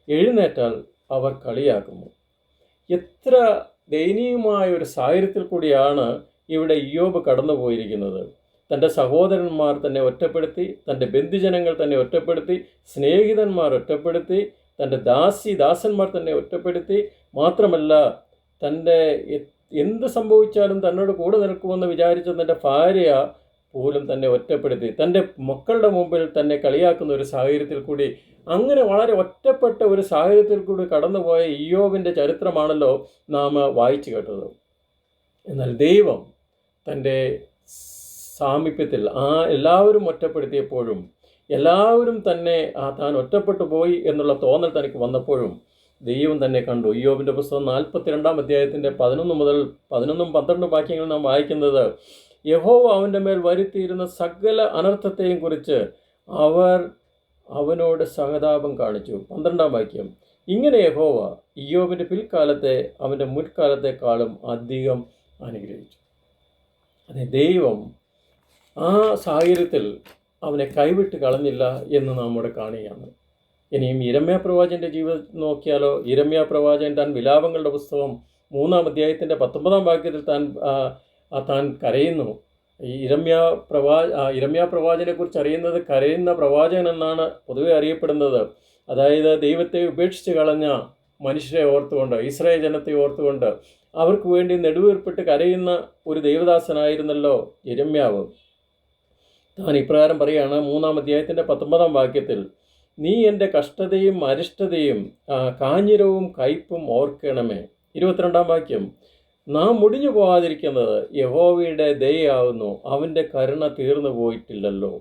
എഴുന്നേറ്റാൽ അവർ കളിയാക്കുന്നു. എത്ര ദയനീയമായ ഒരു സാഹചര്യത്തിൽ കൂടിയാണ് ഇവിടെ ഇയ്യോബ് കടന്നു പോയിരിക്കുന്നത്. തൻ്റെ സഹോദരന്മാർ തന്നെ ഒറ്റപ്പെടുത്തി, തൻ്റെ ബന്ധുജനങ്ങൾ തന്നെ ഒറ്റപ്പെടുത്തി, സ്നേഹിതന്മാർ ഒറ്റപ്പെടുത്തി, തൻ്റെ ദാസന്മാർ തന്നെ ഒറ്റപ്പെടുത്തി. മാത്രമല്ല, തൻ്റെ എന്ത് സംഭവിച്ചാലും തന്നോട് കൂടെ നിൽക്കുമെന്ന് വിചാരിച്ച തൻ്റെ ഭാര്യ പോലും തന്നെ ഒറ്റപ്പെടുത്തി തൻ്റെ മക്കളുടെ മുമ്പിൽ തന്നെ കളിയാക്കുന്ന ഒരു സാഹചര്യത്തിൽ കൂടി, അങ്ങനെ വളരെ ഒറ്റപ്പെട്ട ഒരു സാഹചര്യത്തിൽ കൂടി കടന്നുപോയ ഇയ്യോബിൻ്റെ ചരിത്രമാണല്ലോ നാം വായിച്ചു കേട്ടത്. എന്നാൽ ദൈവം തൻ്റെ സാമീപ്യത്തിൽ എല്ലാവരും ഒറ്റപ്പെടുത്തിയപ്പോഴും, എല്ലാവരും തന്നെ താൻ ഒറ്റപ്പെട്ടു പോയി എന്നുള്ള തോന്നൽ തനിക്ക് വന്നപ്പോഴും ദൈവം തന്നെ കണ്ടു. ഇയ്യോബിൻ്റെ പുസ്തകം 42-ാം അധ്യായത്തിൻ്റെ 11 മുതൽ 11-12 വാക്യങ്ങൾ നാം വായിക്കുന്നത്, യഹോവ അവൻ്റെ മേൽ വരുത്തിയിരുന്ന സകല അനർത്ഥത്തെയും കുറിച്ച് അവനോട് സഹതാപം കാണിച്ചു. 12-ാം വാക്യം, ഇങ്ങനെ യഹോവ ഇയ്യോബിൻ്റെ പിൽക്കാലത്തെ അവൻ്റെ മുൻകാലത്തെക്കാളും അധികം അനുഗ്രഹിച്ചു. അതെ, ദൈവം ആ സാഹചര്യത്തിൽ അവനെ കൈവിട്ട് കളഞ്ഞില്ല എന്ന് നാം ഇവിടെ കാണുകയാണ്. ഇനിയും യിരെമ്യാ പ്രവാചകൻ്റെ ജീവിതം നോക്കിയാലോ, യിരെമ്യാ പ്രവാചകൻ താൻ വിലാപങ്ങളുടെ പുസ്തകം 3-ാം അധ്യായത്തിൻ്റെ 19-ാം വാക്യത്തിൽ താൻ കരയുന്നു. ഈ യിരെമ്യാ പ്രവാചകനെ കുറിച്ച് അറിയുന്നത് കരയുന്ന പ്രവാചകൻ എന്നാണ് പൊതുവെ അറിയപ്പെടുന്നത്. അതായത് ദൈവത്തെ ഉപേക്ഷിച്ച് കളഞ്ഞ മനുഷ്യരെ ഓർത്തുകൊണ്ട്, ഇസ്രായേൽ ജനത്തെ ഓർത്തുകൊണ്ട് അവർക്ക് വേണ്ടി നെടുവീർപ്പിട്ട് കരയുന്ന ഒരു ദൈവദാസനായിരുന്നല്ലോ യിരെമ്യാവ്. താൻ ഇപ്രകാരം പറയുകയാണ് 3-ാം അധ്യായത്തിൻ്റെ 19-ാം വാക്യത്തിൽ, നീ എൻ്റെ കഷ്ടതയും അരിഷ്ടതയും കാഞ്ഞിരവും കയ്പും ഓർക്കണമേ. 22-ാം വാക്യം, നാം മുടിഞ്ഞു പോകാതിരിക്കുന്നത് യഹോവയുടെ ദയയാവുന്നു, അവൻ്റെ കരുണ തീർന്നു പോയിട്ടില്ലല്ലോ.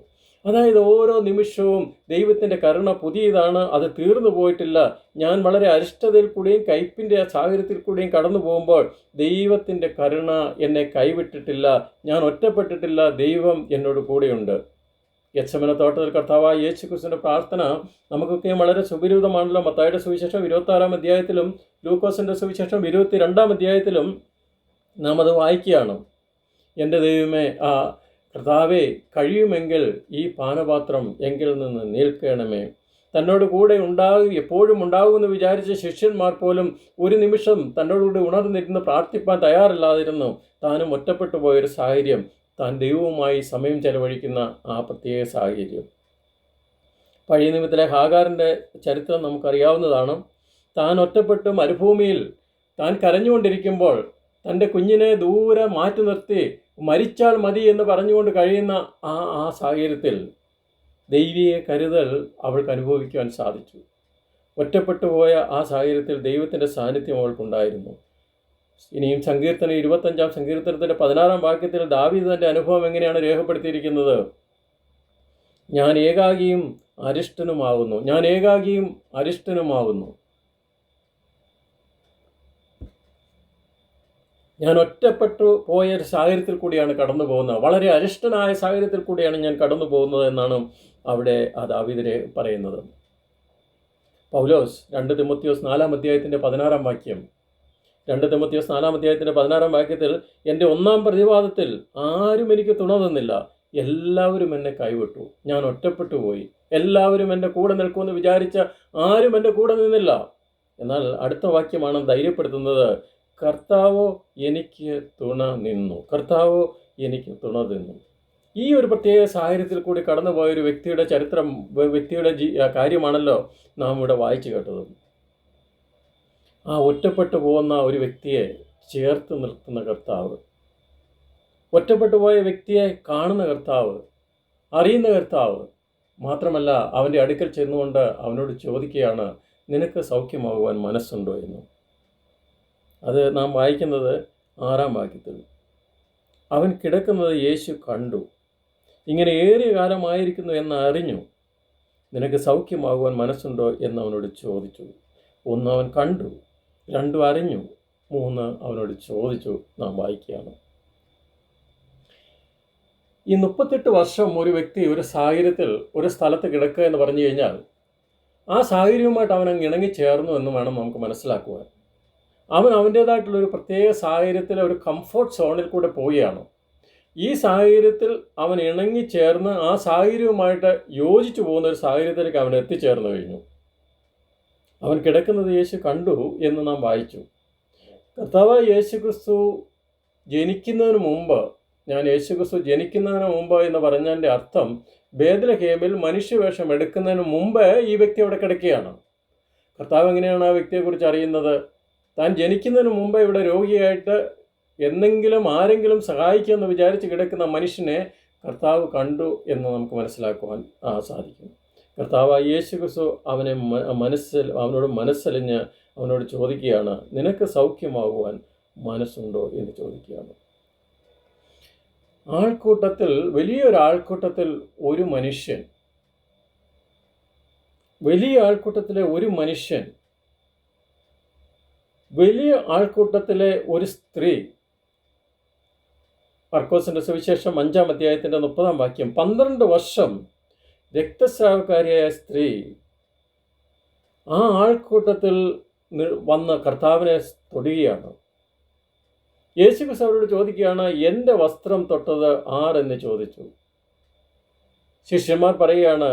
അതായത് ഓരോ നിമിഷവും ദൈവത്തിൻ്റെ കരുണ പുതിയതാണ്, അത് തീർന്നു പോയിട്ടില്ല. ഞാൻ വളരെ അരിഷ്ടതയിൽ കൂടിയും കയ്പിൻ്റെ സാഹചര്യത്തിൽ കൂടിയും കടന്നു പോകുമ്പോൾ ദൈവത്തിൻ്റെ കരുണ എന്നെ കൈവിട്ടിട്ടില്ല, ഞാൻ ഒറ്റപ്പെട്ടിട്ടില്ല, ദൈവം എന്നോട് കൂടെയുണ്ട്. ഗെത്സമന തോട്ടത്തിൽ കർത്താവായ യേശു ക്രിസ്തുവിൻ്റെ പ്രാർത്ഥന നമുക്കൊക്കെ വളരെ സുപരിചിതമാണല്ലോ. മത്തായിയുടെ സുവിശേഷം 26-ാം അധ്യായത്തിലും ലൂക്കോസിൻ്റെ സുവിശേഷം 22-ാം അധ്യായത്തിലും നാം അത് വായിക്കുകയാണ്. എൻ്റെ ദൈവമേ, കർത്താവേ, കഴിയുമെങ്കിൽ ഈ പാനപാത്രം എങ്കിൽ നിന്ന് നീൽക്കണമേ. തന്നോട് കൂടെ എപ്പോഴും ഉണ്ടാകുമെന്ന് വിചാരിച്ച ശിഷ്യന്മാർ പോലും ഒരു നിമിഷം തന്നോടുകൂടി ഉണർന്നിരുന്ന് പ്രാർത്ഥിപ്പാൻ തയ്യാറില്ലാതിരുന്നു. താനും ഒറ്റപ്പെട്ടു പോയൊരു സാഹചര്യം, താൻ ദൈവവുമായി സമയം ചെലവഴിക്കുന്ന ആ പ്രത്യേക സാഹചര്യം. പഴയ നിയമത്തിലെ ഹാഗാറിൻ്റെ ചരിത്രം നമുക്കറിയാവുന്നതാണ്. താൻ ഒറ്റപ്പെട്ട് മരുഭൂമിയിൽ താൻ കരഞ്ഞുകൊണ്ടിരിക്കുമ്പോൾ തൻ്റെ കുഞ്ഞിനെ ദൂരെ മാറ്റി നിർത്തി മരിച്ചാൽ മതി എന്ന് പറഞ്ഞുകൊണ്ട് കഴിയുന്ന ആ സാഹചര്യത്തിൽ ദൈവീയ കരുതൽ അവൾക്ക് അനുഭവിക്കുവാൻ സാധിച്ചു. ഒറ്റപ്പെട്ടു പോയ ആ സാഹചര്യത്തിൽ ദൈവത്തിൻ്റെ സാന്നിധ്യം അവൾക്കുണ്ടായിരുന്നു. ഇനിയും സങ്കീർത്തനം 25-ാം സങ്കീർത്തനത്തിൻ്റെ 16-ാം വാക്യത്തിൽ ദാവീദ് തൻ്റെ അനുഭവം എങ്ങനെയാണ് രേഖപ്പെടുത്തിയിരിക്കുന്നത്? ഞാൻ ഏകാകിയും അരിഷ്ടനുമാകുന്നു, ഞാൻ ഏകാകിയും അരിഷ്ടനുമാകുന്നു. ഞാൻ ഒറ്റപ്പെട്ടു പോയ ഒരു സാഹചര്യത്തിൽ കൂടിയാണ് കടന്നു പോകുന്നത്, വളരെ അരിഷ്ടനായ സാഹചര്യത്തിൽ കൂടിയാണ് ഞാൻ കടന്നു പോകുന്നത് എന്നാണ് അവിടെ ആ ദാവീദിനെ പറയുന്നത്. പൗലോസ് 2 തിമോത്തിയോസ് 4-ാം അധ്യായത്തിൻ്റെ 16-ാം വാക്യം, 2 തിമോത്തിയോസ് 4-ാം അധ്യായത്തിൻ്റെ 16-ാം വാക്യത്തിൽ, എൻ്റെ ഒന്നാം പ്രതിവാദത്തിൽ ആരും എനിക്ക് തുണ തന്നില്ല, എല്ലാവരും എന്നെ കൈവിട്ടു, ഞാൻ ഒറ്റപ്പെട്ടു പോയി, എല്ലാവരും എൻ്റെ കൂടെ നിൽക്കുമെന്ന് വിചാരിച്ച ആരും എൻ്റെ കൂടെ നിന്നില്ല. എന്നാൽ അടുത്ത വാക്യമാണ് ധൈര്യപ്പെടുത്തുന്നത്, കർത്താവോ എനിക്ക് തുണ നിന്നു, കർത്താവോ എനിക്ക് തുണ നിന്നു. ഈ ഒരു പ്രത്യേക സാഹചര്യത്തിൽ കൂടി കടന്നുപോയൊരു വ്യക്തിയുടെ ചരിത്രം, വ്യക്തിയുടെ കാര്യമാണല്ലോ നാം ഇവിടെ വായിച്ചു കേട്ടത്. ആ ഒറ്റപ്പെട്ടു പോകുന്ന ഒരു വ്യക്തിയെ ചേർത്ത് നിർത്തുന്ന കർത്താവ്, ഒറ്റപ്പെട്ടു പോയ വ്യക്തിയെ കാണുന്ന കർത്താവ്, അറിയുന്ന കർത്താവ്, മാത്രമല്ല അവൻ്റെ അടുക്കൽ ചെന്നുകൊണ്ട് അവനോട് ചോദിക്കുകയാണ്, നിനക്ക് സൗഖ്യമാകുവാൻ മനസ്സുണ്ടോ എന്ന്. അത് നാം വായിക്കുന്നത് 6-ാം വാക്യത്തിൽ. അവൻ കിടക്കുന്നത് യേശു കണ്ടു, ഇങ്ങനെ ഏറിയ കാലമായിരിക്കുന്നു എന്ന് അറിഞ്ഞു, നിനക്ക് സൗഖ്യമാകുവാൻ മനസ്സുണ്ടോ എന്ന് അവനോട് ചോദിച്ചു. 1 അവൻ കണ്ടു, 2 അറിഞ്ഞു, 3 അവനോട് ചോദിച്ചു നാം വായിക്കുകയാണ്. ഈ 38 വർഷം ഒരു വ്യക്തി ഒരു സാഹചര്യത്തിൽ ഒരു സ്ഥലത്ത് കിടക്കുക എന്ന് പറഞ്ഞു കഴിഞ്ഞാൽ ആ സാഹചര്യവുമായിട്ട് അവൻ അങ്ങ് ഇണങ്ങിച്ചേർന്നു എന്ന് വേണം നമുക്ക് മനസ്സിലാക്കുവാൻ. അവൻ അവൻ്റേതായിട്ടുള്ളൊരു പ്രത്യേക സാഹചര്യത്തിൽ ഒരു കംഫോർട്ട് സോണിൽ കൂടെ പോവുകയാണ്. ഈ സാഹചര്യത്തിൽ അവൻ ഇണങ്ങിച്ചേർന്ന് ആ സാഹചര്യവുമായിട്ട് യോജിച്ചു പോകുന്ന ഒരു സാഹചര്യത്തിലേക്ക് അവൻ എത്തിച്ചേർന്നു കഴിഞ്ഞു. അവൻ കിടക്കുന്നത് യേശു കണ്ടു എന്ന് നാം വായിച്ചു. കർത്താവായ യേശു ക്രിസ്തു ജനിക്കുന്നതിന് മുമ്പ്, ഞാൻ യേശു ക്രിസ്തു ജനിക്കുന്നതിന് മുമ്പ് എന്ന് പറഞ്ഞതിൻ്റെ അർത്ഥം ബേത്ലഹേമിൽ മനുഷ്യവേഷം എടുക്കുന്നതിന് മുമ്പ് ഈ വ്യക്തി അവിടെ കിടക്കുകയാണ്. കർത്താവ് എങ്ങനെയാണ് ആ വ്യക്തിയെക്കുറിച്ച് അറിയുന്നത്? താൻ ജനിക്കുന്നതിന് മുമ്പ് ഇവിടെ രോഗിയായിട്ട് എന്തെങ്കിലും ആരെങ്കിലും സഹായിക്കുമെന്ന് വിചാരിച്ച് കിടക്കുന്ന മനുഷ്യനെ കർത്താവ് കണ്ടു എന്ന് നമുക്ക് മനസ്സിലാക്കുവാൻ സാധിക്കും. കർത്താവായ യേശു ക്രിസ്തു അവനോട് മനസ്സലിഞ്ഞ് അവനോട് ചോദിക്കുകയാണ്, നിനക്ക് സൗഖ്യമാകുവാൻ മനസ്സുണ്ടോ എന്ന് ചോദിക്കുകയാണ്. വലിയ ആൾക്കൂട്ടത്തിലെ ഒരു സ്ത്രീ, മർക്കോസിന്റെ സുവിശേഷം 5-ാം അധ്യായത്തിന്റെ 30-ാം വാക്യം, 12 വർഷം രക്തസ്രാവക്കാരിയായ സ്ത്രീ ആ ആൾക്കൂട്ടത്തിൽ വന്ന് കർത്താവിനെ തൊടുകയാണ്. യേശു ക്രിസ്തു അവരോട് ചോദിക്കുകയാണ്, എൻ്റെ വസ്ത്രം തൊട്ടത് ആരെന്ന് ചോദിച്ചു. ശിഷ്യന്മാർ പറയുകയാണ്,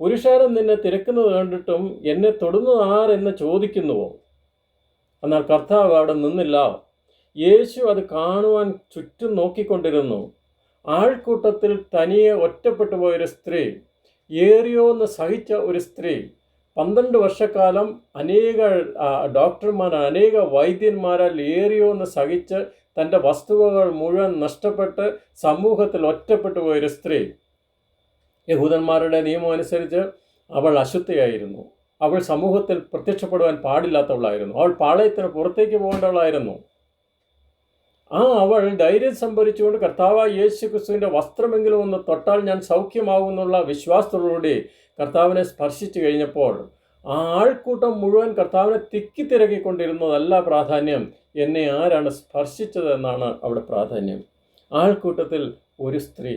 പുരുഷാരം നിന്നെ തിരക്കുന്നത് കണ്ടിട്ടും എന്നെ തൊടുന്നത് ആരെന്ന് ചോദിക്കുന്നുവോ? എന്നാൽ കർത്താവ് അവിടെ നിന്നില്ല. യേശു അത് കാണുവാൻ ചുറ്റും നോക്കിക്കൊണ്ടിരുന്നു. ആൾക്കൂട്ടത്തിൽ തനിയെ ഒറ്റപ്പെട്ടു പോയൊരു സ്ത്രീ, ഏറിയോന്ന് സഹിച്ച ഒരു സ്ത്രീ, 12 വർഷക്കാലം അനേക അനേക വൈദ്യന്മാരാൽ ഏറിയോന്ന് സഹിച്ച് തൻ്റെ വസ്തുവകൾ മുഴുവൻ നഷ്ടപ്പെട്ട് സമൂഹത്തിൽ ഒറ്റപ്പെട്ടു പോയൊരു സ്ത്രീ. യഹൂദന്മാരുടെ നിയമം അനുസരിച്ച് അവൾ അശുദ്ധയായിരുന്നു. അവൾ സമൂഹത്തിൽ പ്രത്യക്ഷപ്പെടുവാൻ പാടില്ലാത്തവളായിരുന്നു. അവൾ പാളയത്തിന് പുറത്തേക്ക് പോകേണ്ടവളായിരുന്നു. അവൾ ധൈര്യം സംഭരിച്ചുകൊണ്ട് കർത്താവായ യേശു ക്രിസ്തുവിൻ്റെ വസ്ത്രമെങ്കിലും ഒന്ന് തൊട്ടാൽ ഞാൻ സൗഖ്യമാകുമെന്നുള്ള വിശ്വാസത്തോടുകൂടി കർത്താവിനെ സ്പർശിച്ചു കഴിഞ്ഞപ്പോൾ ആ ആൾക്കൂട്ടം മുഴുവൻ കർത്താവിനെ തിക്കിത്തിരക്കിക്കൊണ്ടിരുന്നതല്ല പ്രാധാന്യം, എന്നെ ആരാണ് സ്പർശിച്ചതെന്നാണ് അവിടെ പ്രാധാന്യം. ആൾക്കൂട്ടത്തിൽ ഒരു സ്ത്രീ,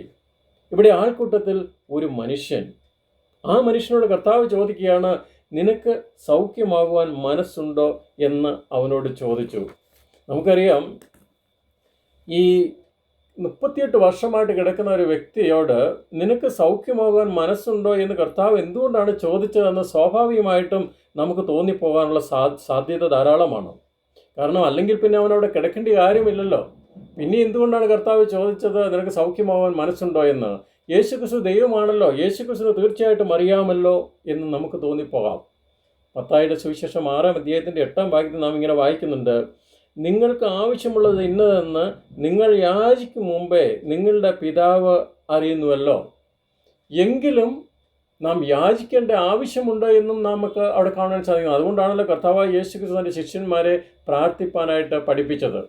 ഇവിടെ ആൾക്കൂട്ടത്തിൽ ഒരു മനുഷ്യൻ. ആ മനുഷ്യനോട് കർത്താവ് ചോദിക്കുകയാണ്, നിനക്ക് സൗഖ്യമാകുവാൻ മനസ്സുണ്ടോ എന്ന് അവനോട് ചോദിച്ചു. നമുക്കറിയാം, ഈ 38 വർഷമായിട്ട് കിടക്കുന്ന ഒരു വ്യക്തിയോട് നിനക്ക് സൗഖ്യമാകാൻ മനസ്സുണ്ടോ എന്ന് കർത്താവ് എന്തുകൊണ്ടാണ് ചോദിച്ചതെന്ന് സ്വാഭാവികമായിട്ടും നമുക്ക് തോന്നിപ്പോകാനുള്ള സാധ്യത ധാരാളമാണ്. കാരണം അല്ലെങ്കിൽ പിന്നെ അവനവിടെ കിടക്കേണ്ട കാര്യമില്ലല്ലോ. പിന്നെ എന്തുകൊണ്ടാണ് കർത്താവ് ചോദിച്ചത് നിനക്ക് സൗഖ്യമാകാൻ മനസ്സുണ്ടോ എന്ന്? യേശു ക്രിസ്തു ദൈവമാണല്ലോ, യേശു ക്രിസ്തു തീർച്ചയായിട്ടും അറിയാമല്ലോ എന്ന് നമുക്ക് തോന്നിപ്പോകാം. മത്തായിയുടെ സുവിശേഷം 6-ാം അധ്യായത്തിൻ്റെ 8-ാം വാക്യത്തിൽ നാം ഇങ്ങനെ വായിക്കുന്നുണ്ട്, നിങ്ങൾക്ക് ആവശ്യമുള്ളത് ഇന്നതെന്ന് നിങ്ങൾ യാചിക്കും മുമ്പേ നിങ്ങളുടെ പിതാവ് അറിയുന്നുവല്ലോ. എങ്കിലും നാം യാചിക്കേണ്ട ആവശ്യമുണ്ടോ എന്നും നമുക്ക് അവിടെ കാണാൻ സാധിക്കും. അതുകൊണ്ടാണല്ലോ കർത്താവായ യേശു ക്രിസ്തു തൻ്റെ ശിഷ്യന്മാരെ പ്രാർത്ഥിപ്പാനായിട്ട് പഠിപ്പിച്ചത്.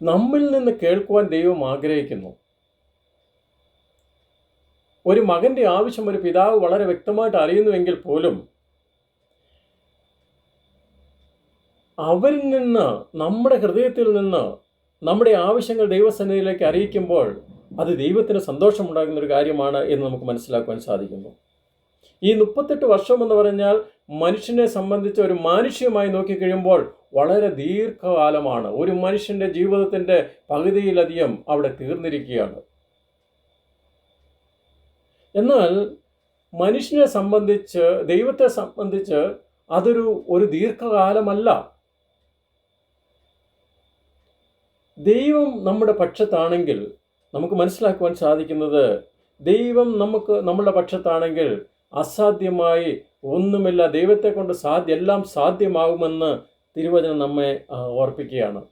നമ്മിൽ നിന്ന് കേൾക്കുവാൻ ദൈവം ആഗ്രഹിക്കുന്നു. ഒരു മകൻ്റെ ആവശ്യം ഒരു പിതാവ് വളരെ വ്യക്തമായിട്ട് അറിയുന്നുവെങ്കിൽ പോലും അവരിൽ നിന്ന്, നമ്മുടെ ഹൃദയത്തിൽ നിന്ന് നമ്മുടെ ആവശ്യങ്ങൾ ദൈവസന്നിധിയിലേക്ക് അറിയിക്കുമ്പോൾ അത് ദൈവത്തിന് സന്തോഷമുണ്ടാകുന്നൊരു കാര്യമാണ് എന്ന് നമുക്ക് മനസ്സിലാക്കുവാൻ സാധിക്കുന്നു. ഈ 38 വർഷം എന്ന് പറഞ്ഞാൽ മനുഷ്യനെ സംബന്ധിച്ച് ഒരു മാനുഷ്യമായി നോക്കിക്കഴിയുമ്പോൾ വളരെ ദീർഘകാലമാണ്. ഒരു മനുഷ്യൻ്റെ ജീവിതത്തിൻ്റെ പകുതിയിലധികം അവിടെ തീർന്നിരിക്കുകയാണ്. എന്നാൽ മനുഷ്യനെ സംബന്ധിച്ച്, ദൈവത്തെ സംബന്ധിച്ച് അതൊരു ദീർഘകാലമല്ല. ദൈവം നമ്മുടെ പക്ഷത്താണെങ്കിൽ നമുക്ക് മനസ്സിലാക്കുവാൻ സാധിക്കുന്നത്, ദൈവം നമ്മളുടെ പക്ഷത്താണെങ്കിൽ അസാധ്യമായി ഒന്നുമില്ല. ദൈവത്തെ കൊണ്ട് എല്ലാം സാധ്യമാകുമെന്ന് തിരുവചനം നമ്മെ ഓർപ്പിക്കുകയാണ്.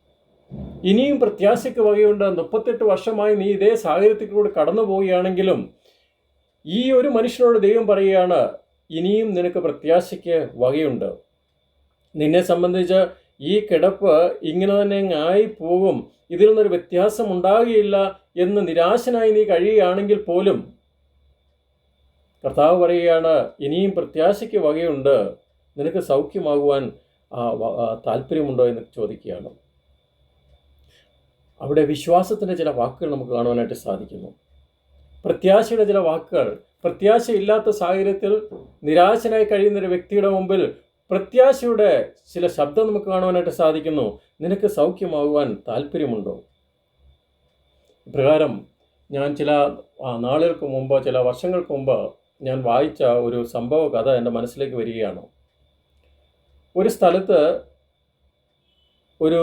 ഇനിയും പ്രത്യാശയ്ക്ക് വകയുണ്ട്. 38 വർഷമായി നീ ഇതേ സാഹചര്യത്തിലൂടെ കടന്നു പോവുകയാണെങ്കിലും ഈ ഒരു മനുഷ്യനോട് ദൈവം പറയുകയാണ്, ഇനിയും നിനക്ക് പ്രത്യാശയ്ക്ക് വകയുണ്ട്. നിന്നെ സംബന്ധിച്ച് ഈ കിടപ്പ് ഇങ്ങനെ തന്നെ ആയി പോകും, ഇതിൽ നിന്നൊരു വ്യത്യാസം ഉണ്ടാകുകയില്ല എന്ന് നിരാശനായി നീ കഴിയുകയാണെങ്കിൽ പോലും കർത്താവ് പറയുകയാണ്, ഇനിയും പ്രത്യാശയ്ക്ക് വകയുണ്ട്, നിനക്ക് സൗഖ്യമാകുവാൻ താല്പര്യമുണ്ടോ എന്ന് ചോദിക്കുകയാണ്. അവിടെ വിശ്വാസത്തിൻ്റെ ചില വാക്കുകൾ നമുക്ക് കാണുവാനായിട്ട് സാധിക്കുന്നു. പ്രത്യാശയുടെ ചില വാക്കുകൾ. പ്രത്യാശയില്ലാത്ത സാഹചര്യത്തിൽ നിരാശനായി കഴിയുന്നൊരു വ്യക്തിയുടെ മുമ്പിൽ പ്രത്യാശയുടെ ചില ശബ്ദം നമുക്ക് കാണുവാനായിട്ട് സാധിക്കുന്നു. നിനക്ക് സൗഖ്യമാകുവാൻ താല്പര്യമുണ്ടോ? ഇപ്രകാരം ഞാൻ ചില നാളുകൾക്ക് മുമ്പ്, ചില വർഷങ്ങൾക്ക് മുമ്പ് ഞാൻ വായിച്ച ഒരു സംഭവ കഥ എൻ്റെ മനസ്സിലേക്ക് വരികയാണ്. ഒരു സ്ഥലത്ത് ഒരു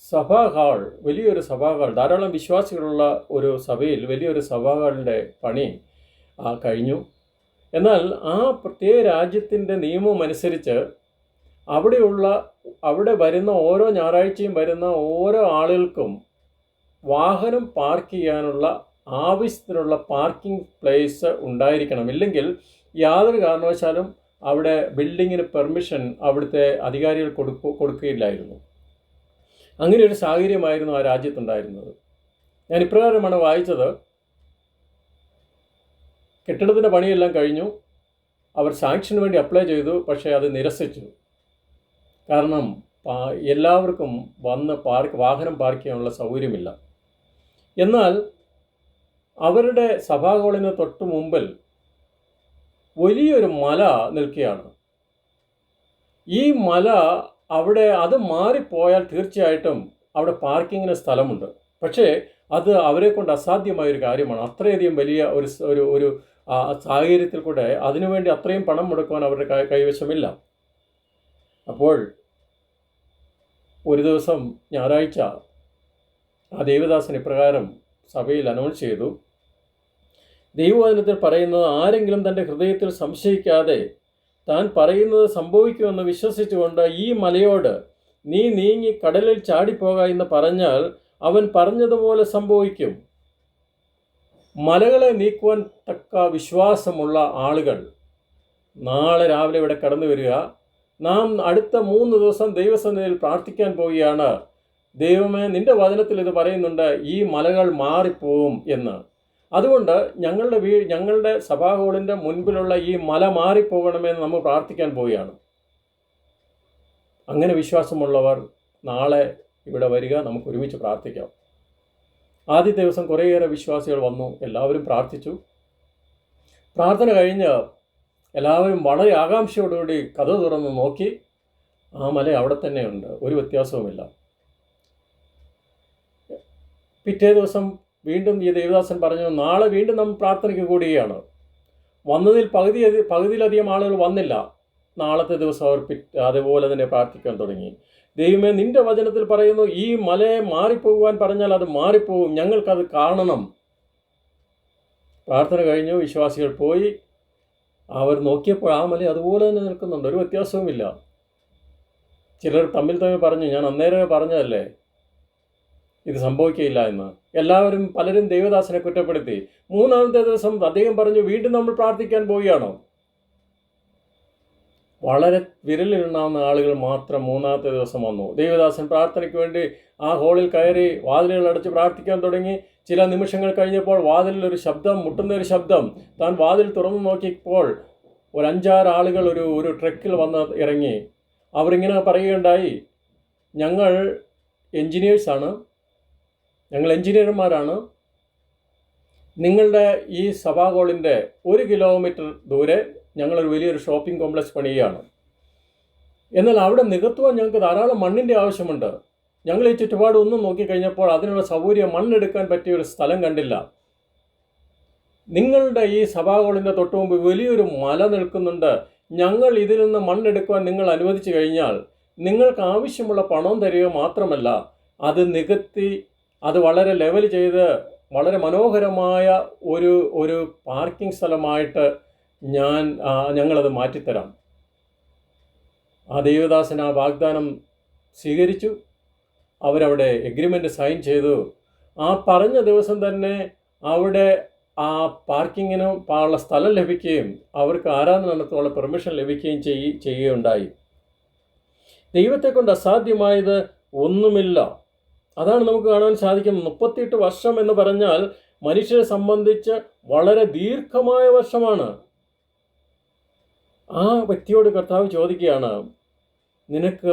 സഭാ ഹാൾ, വലിയൊരു സഭാ ഹാൾ, ധാരാളം വിശ്വാസികളുള്ള ഒരു സഭയിൽ വലിയൊരു സഭാ ഹാളിൻ്റെ പണി കഴിഞ്ഞു. എന്നാൽ ആ പ്രത്യേക രാജ്യത്തിൻ്റെ നിയമം അനുസരിച്ച് അവിടെ വരുന്ന ഓരോ ഞായറാഴ്ചയും വരുന്ന ഓരോ ആളുകൾക്കും വാഹനം പാർക്ക് ചെയ്യാനുള്ള ആവശ്യത്തിനുള്ള പാർക്കിംഗ് പ്ലേസ് ഉണ്ടായിരിക്കണം. ഇല്ലെങ്കിൽ യാതൊരു കാരണവശാലും അവിടെ ബിൽഡിങ്ങിന് പെർമിഷൻ അവിടുത്തെ അധികാരികൾ കൊടുക്കുകയില്ലായിരുന്നു. അങ്ങനെ ഒരു സാഹചര്യമായിരുന്നു ആ രാജ്യത്തുണ്ടായിരുന്നത്. ഞാൻ ഇപ്രകാരമാണ് വായിച്ചത്. കെട്ടിടത്തിൻ്റെ പണിയെല്ലാം കഴിഞ്ഞു. അവർ സാങ്ഷന് വേണ്ടി അപ്ലൈ ചെയ്തു, പക്ഷേ അത് നിരസിച്ചു. കാരണം എല്ലാവർക്കും വന്ന് വാഹനം പാർക്ക് ചെയ്യാനുള്ള സൗകര്യമില്ല. എന്നാൽ അവരുടെ സഭാ ഹാളിന് തൊട്ട് മുമ്പിൽ വലിയൊരു മല നിൽക്കുകയാണ്. ഈ മല അത് മാറിപ്പോയാൽ തീർച്ചയായിട്ടും അവിടെ പാർക്കിങ്ങിന് സ്ഥലമുണ്ട്. പക്ഷേ അത് അവരെ കൊണ്ട് അസാധ്യമായൊരു കാര്യമാണ്. അത്രയധികം വലിയ ഒരു സാഹചര്യത്തിൽ കൂടെ അതിനുവേണ്ടി അത്രയും പണം മുടക്കുവാൻ അവരുടെ കൈവശമില്ല. അപ്പോൾ ഒരു ദിവസം ഞായറാഴ്ച ആ ദേവദാസൻ ഇപ്രകാരം സഭയിൽ അനൗൺസ് ചെയ്തു. ദൈവവചനത്തിൽ പറയുന്നത്, ആരെങ്കിലും തൻ്റെ ഹൃദയത്തിൽ സംശയിക്കാതെ താൻ പറയുന്നത് സംഭവിക്കുമെന്ന് വിശ്വസിച്ചുകൊണ്ട് ഈ മലയോട് നീ നീങ്ങി കടലിൽ ചാടിപ്പോക എന്ന് പറഞ്ഞാൽ അവൻ പറഞ്ഞതുപോലെ സംഭവിക്കും. മലകളെ നീക്കുവാൻ തക്ക വിശ്വാസമുള്ള ആളുകൾ നാളെ രാവിലെ ഇവിടെ കടന്നു വരിക. നാം അടുത്ത 3 ദിവസം ദൈവസന്നിധിയിൽ പ്രാർത്ഥിക്കാൻ പോവുകയാണ്. ദൈവമേ, നിന്റെ വചനത്തിൽ ഇത് പറയുന്നുണ്ട്, ഈ മലകൾ മാറിപ്പോവും എന്ന്. അതുകൊണ്ട് ഞങ്ങളുടെ സഭാ ഹാളിൻ്റെ മുൻപിലുള്ള ഈ മല മാറിപ്പോകണമെന്ന് നമ്മൾ പ്രാർത്ഥിക്കാൻ പോവുകയാണ്. അങ്ങനെ വിശ്വാസമുള്ളവർ നാളെ ഇവിടെ വരിക, നമുക്ക് ഒരുമിച്ച് പ്രാർത്ഥിക്കാം. ആദ്യത്തെ ദിവസം കുറേയേറെ വിശ്വാസികൾ വന്നു. എല്ലാവരും പ്രാർത്ഥിച്ചു. പ്രാർത്ഥന കഴിഞ്ഞ് എല്ലാവരും വളരെ ആകാംക്ഷയോടുകൂടി കതക് തുറന്ന് നോക്കി. ആ മല അവിടെ തന്നെയുണ്ട്, ഒരു വ്യത്യാസവുമില്ല. പിറ്റേ ദിവസം വീണ്ടും ഈ ദേവദാസൻ പറഞ്ഞു, നാളെ വീണ്ടും നമ്മൾ പ്രാർത്ഥനയ്ക്ക് കൂടുകയാണ്. വന്നതിൽ പകുതിയിലധികം ആളുകൾ വന്നില്ല. നാളത്തെ ദിവസം അവർ അതുപോലെ തന്നെ പ്രാർത്ഥിക്കാൻ തുടങ്ങി. ദൈവമേ, നിന്റെ വചനത്തിൽ പറയുന്നു, ഈ മലയെ മാറിപ്പോകുവാൻ പറഞ്ഞാൽ അത് മാറിപ്പോകും, ഞങ്ങൾക്കത് കാണണം. പ്രാർത്ഥന കഴിഞ്ഞു, വിശ്വാസികൾ പോയി. അവർ നോക്കിയപ്പോൾ ആ മല അതുപോലെ തന്നെ നിൽക്കുന്നുണ്ട്, ഒരു വ്യത്യാസവുമില്ല. ചിലർ തമ്മിൽ പറഞ്ഞു, ഞാൻ അന്നേരമേ പറഞ്ഞതല്ലേ ഇത് സംഭവിക്കുകയില്ല എന്ന്. പലരും ദേവദാസനെ കുറ്റപ്പെടുത്തി. 3-ാമത്തെ ദിവസം അദ്ദേഹം പറഞ്ഞു, വീണ്ടും നമ്മൾ പ്രാർത്ഥിക്കാൻ പോവുകയാണോ? വളരെ വിരലിലുണ്ടാവുന്ന ആളുകൾ മാത്രം 3-ാമത്തെ ദിവസം വന്നു. ദേവദാസൻ പ്രാർത്ഥനയ്ക്ക് വേണ്ടി ആ ഹാളിൽ കയറി വാതിലുകൾ അടച്ച് പ്രാർത്ഥിക്കാൻ തുടങ്ങി. ചില നിമിഷങ്ങൾ കഴിഞ്ഞപ്പോൾ വാതിലൊരു ശബ്ദം, മുട്ടുന്നൊരു ശബ്ദം. താൻ വാതിൽ തുറന്നു നോക്കിയപ്പോൾ ഒരു 5-6 ആളുകൾ ഒരു ട്രക്കിൽ വന്ന് ഇറങ്ങി. അവരിങ്ങനെ പറയുകയുണ്ടായി, ഞങ്ങൾ എഞ്ചിനീയർമാരാണ്. നിങ്ങളുടെ ഈ സഭാ ഹാളിൻ്റെ 1 കിലോമീറ്റർ ദൂരെ ഞങ്ങളൊരു വലിയൊരു ഷോപ്പിംഗ് കോംപ്ലക്സ് പണിയുകയാണ്. എന്നാൽ അവിടെ നികത്തുവാൻ ഞങ്ങൾക്ക് ധാരാളം മണ്ണിൻ്റെ ആവശ്യമുണ്ട്. ഞങ്ങൾ ഈ ചുറ്റുപാട് ഒന്നും നോക്കിക്കഴിഞ്ഞപ്പോൾ അതിനുള്ള സൗകര്യം മണ്ണെടുക്കാൻ പറ്റിയ ഒരു സ്ഥലം കണ്ടില്ല. നിങ്ങളുടെ ഈ സഭാ ഹാളിൻ്റെ തൊട്ട് മുമ്പ് വലിയൊരു മല നിൽക്കുന്നുണ്ട്. ഞങ്ങൾ ഇതിൽ നിന്ന് മണ്ണെടുക്കുവാൻ നിങ്ങൾ അനുവദിച്ചു കഴിഞ്ഞാൽ നിങ്ങൾക്ക് ആവശ്യമുള്ള പണം തരിക മാത്രമല്ല, അത് നികത്തി അത് വളരെ ലെവൽ ചെയ്ത് വളരെ മനോഹരമായ ഒരു പാർക്കിംഗ് സ്ഥലമായിട്ട് ഞങ്ങളത് മാറ്റിത്തരാം. ആ ദേവദാസൻ ആ വാഗ്ദാനം സ്വീകരിച്ചു. അവരവിടെ എഗ്രിമെൻ്റ് സൈൻ ചെയ്തു. ആ പറഞ്ഞ ദിവസം തന്നെ അവിടെ ആ പാർക്കിങ്ങിന് ഉള്ള സ്ഥലം ലഭിക്കുകയും അവർക്ക് ആരാധന നടത്താനുള്ള പെർമിഷൻ ലഭിക്കുകയും ചെയ്യുകയുണ്ടായി. ദൈവത്തെ കൊണ്ട് അസാധ്യമായത് ഒന്നുമില്ല. അതാണ് നമുക്ക് കാണാൻ സാധിക്കുന്നത്. 38 വർഷം എന്ന് പറഞ്ഞാൽ മനുഷ്യരെ സംബന്ധിച്ച് വളരെ ദീർഘമായ വർഷമാണ്. ആ വ്യക്തിയോട് കർത്താവ് ചോദിക്കുകയാണ്, നിനക്ക്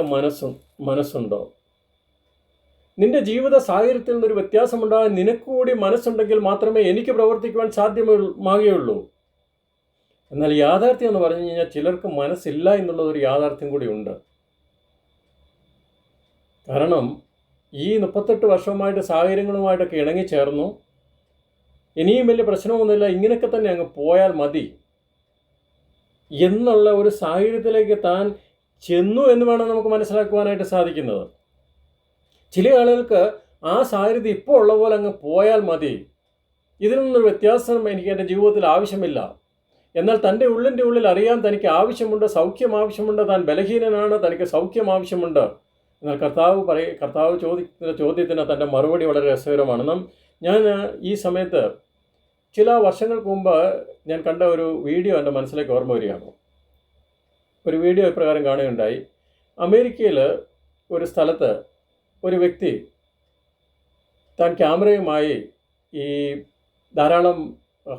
മനസ്സുണ്ടോ? നിന്റെ ജീവിത സാഹചര്യത്തിൽ നിന്നൊരു വ്യത്യാസമുണ്ടാകാൻ നിനക്കുകൂടി മനസ്സുണ്ടെങ്കിൽ മാത്രമേ എനിക്ക് പ്രവർത്തിക്കുവാൻ സാധ്യമാകുകയുള്ളൂ. എന്നാൽ യാഥാർത്ഥ്യം എന്ന് പറഞ്ഞു കഴിഞ്ഞാൽ ചിലർക്ക് മനസ്സില്ല എന്നുള്ളതൊരു യാഥാർത്ഥ്യം കൂടി ഉണ്ട്. കാരണം ഈ 38 വർഷമായിട്ട് സാഹചര്യങ്ങളുമായിട്ടൊക്കെ ഇണങ്ങിച്ചേർന്നു. ഇനിയും വലിയ പ്രശ്നമൊന്നുമില്ല, ഇങ്ങനെയൊക്കെ തന്നെ അങ്ങ് പോയാൽ മതി എന്നുള്ള ഒരു സാഹചര്യത്തിലേക്ക് താൻ ചെന്നു എന്ന് വേണം നമുക്ക് മനസ്സിലാക്കുവാനായിട്ട് സാധിക്കുന്നത്. ചില ആളുകൾക്ക് ആ സാഹചര്യം ഇപ്പോൾ ഉള്ള പോലെ അങ്ങ് പോയാൽ മതി, ഇതിൽ നിന്നൊരു വ്യത്യാസം എനിക്ക് എൻ്റെ ജീവിതത്തിൽ ആവശ്യമില്ല, എന്നാൽ തൻ്റെ ഉള്ളിൻ്റെ ഉള്ളിൽ അറിയാൻ തനിക്ക് ആവശ്യമുണ്ട്, സൗഖ്യം ആവശ്യമുണ്ട്, താൻ ബലഹീനനാണ്, തനിക്ക് സൗഖ്യം ആവശ്യമുണ്ട്. എന്നാൽ കർത്താവ് ചോദിക്കുന്ന ചോദ്യത്തിന് തൻ്റെ മറുപടി വളരെ രസകരമാണ്. ഞാൻ ഈ സമയത്ത് ചില വർഷങ്ങൾക്ക് മുമ്പ് ഞാൻ കണ്ട ഒരു വീഡിയോ എൻ്റെ മനസ്സിലേക്ക് ഓർമ്മ വരികയാണ്. ഒരു വീഡിയോ ഇപ്രകാരം കാണുകയുണ്ടായി. അമേരിക്കയിൽ ഒരു സ്ഥലത്ത് ഒരു വ്യക്തി താൻ ക്യാമറയുമായി ഈ ധാരാളം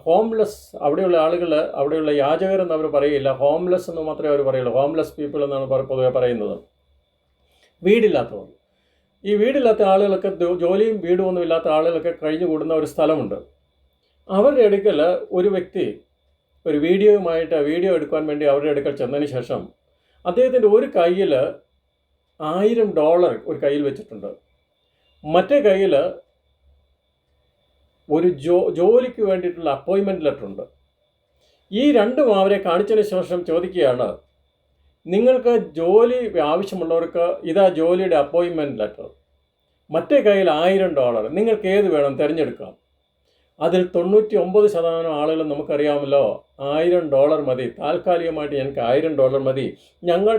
ഹോംലെസ്, അവിടെയുള്ള ആളുകൾ, അവിടെയുള്ള യാചകരെന്ന് അവർ പറയില്ല, ഹോംലെസ് എന്ന് മാത്രമേ അവർ പറയുള്ളൂ. ഹോംലെസ് പീപ്പിൾ എന്നാണ് പൊതുവെ പറയുന്നത്. വീടില്ലാത്തവർ. ഈ വീടില്ലാത്ത ആളുകളൊക്കെ, ജോലിയും വീടും ഒന്നും ഇല്ലാത്ത ആളുകളൊക്കെ കഴിഞ്ഞുകൂടുന്ന ഒരു സ്ഥലമുണ്ട്. അവരുടെ അടുക്കൽ ഒരു വ്യക്തി ഒരു വീഡിയോ എടുക്കാൻ വേണ്ടി അവരുടെ അടുക്കൽ ചെന്നതിന് ശേഷം അദ്ദേഹത്തിൻ്റെ ഒരു കയ്യിൽ $1000 ഒരു കയ്യിൽ വെച്ചിട്ടുണ്ട്, മറ്റേ കയ്യിൽ ഒരു ജോലിക്ക് വേണ്ടിയിട്ടുള്ള അപ്പോയിൻമെൻറ്റ് ലെറ്റർ ഉണ്ട്. ഈ രണ്ടും അവരെ കാണിച്ചതിന് ശേഷം ചോദിക്കുകയാണ്, നിങ്ങൾക്ക് ജോലി ആവശ്യമുള്ളവർക്ക് ഇതാ ജോലിയുടെ അപ്പോയിൻമെൻറ്റ് ലെറ്റർ, മറ്റേ കയ്യിൽ $1000, നിങ്ങൾക്ക് ഏത് വേണം തിരഞ്ഞെടുക്കാം. അതിൽ 99% ആളുകളും നമുക്കറിയാമല്ലോ, $1000 മതി, താൽക്കാലികമായിട്ട് ഞങ്ങൾക്ക് $1000 മതി, ഞങ്ങൾ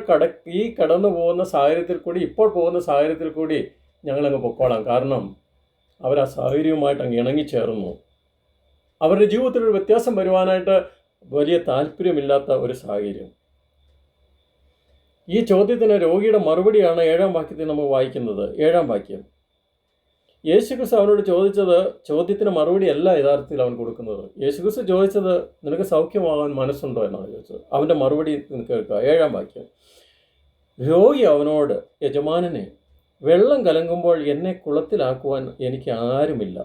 ഈ കടന്നു പോകുന്ന സാഹചര്യത്തിൽ കൂടി, ഇപ്പോൾ പോകുന്ന സാഹചര്യത്തിൽ കൂടി ഞങ്ങളങ്ങ് പൊക്കോളാം. കാരണം അവർ ആ സാഹചര്യവുമായിട്ട് അങ്ങ് ഇണങ്ങിച്ചേർന്നു. അവരുടെ ജീവിതത്തിലൊരു വ്യത്യാസം വരുവാനായിട്ട് വലിയ താല്പര്യമില്ലാത്ത ഒരു സാഹചര്യം. ഈ ചോദ്യത്തിന് രോഗിയുടെ മറുപടിയാണ് 7-ാം വാക്യത്തിൽ നമ്മൾ വായിക്കുന്നത്. 7-ാം വാക്യം, യേശുക്രിസ്തു അവനോട് ചോദ്യത്തിന് മറുപടിയല്ല യഥാർത്ഥത്തിൽ അവൻ കൊടുക്കുന്നത്. യേശുക്രിസ്തു ചോദിച്ചത്, നിനക്ക് സൗഖ്യമാകാൻ മനസ്സുണ്ടോ എന്നാണ് ചോദിച്ചത്. അവൻ്റെ മറുപടി കേൾക്കുക. 7-ാം വാക്യം, രോഗി അവനോട്, യജമാനനെ, വെള്ളം കലങ്ങുമ്പോൾ എന്നെ കുളത്തിലാക്കുവാൻ എനിക്ക് ആരുമില്ല.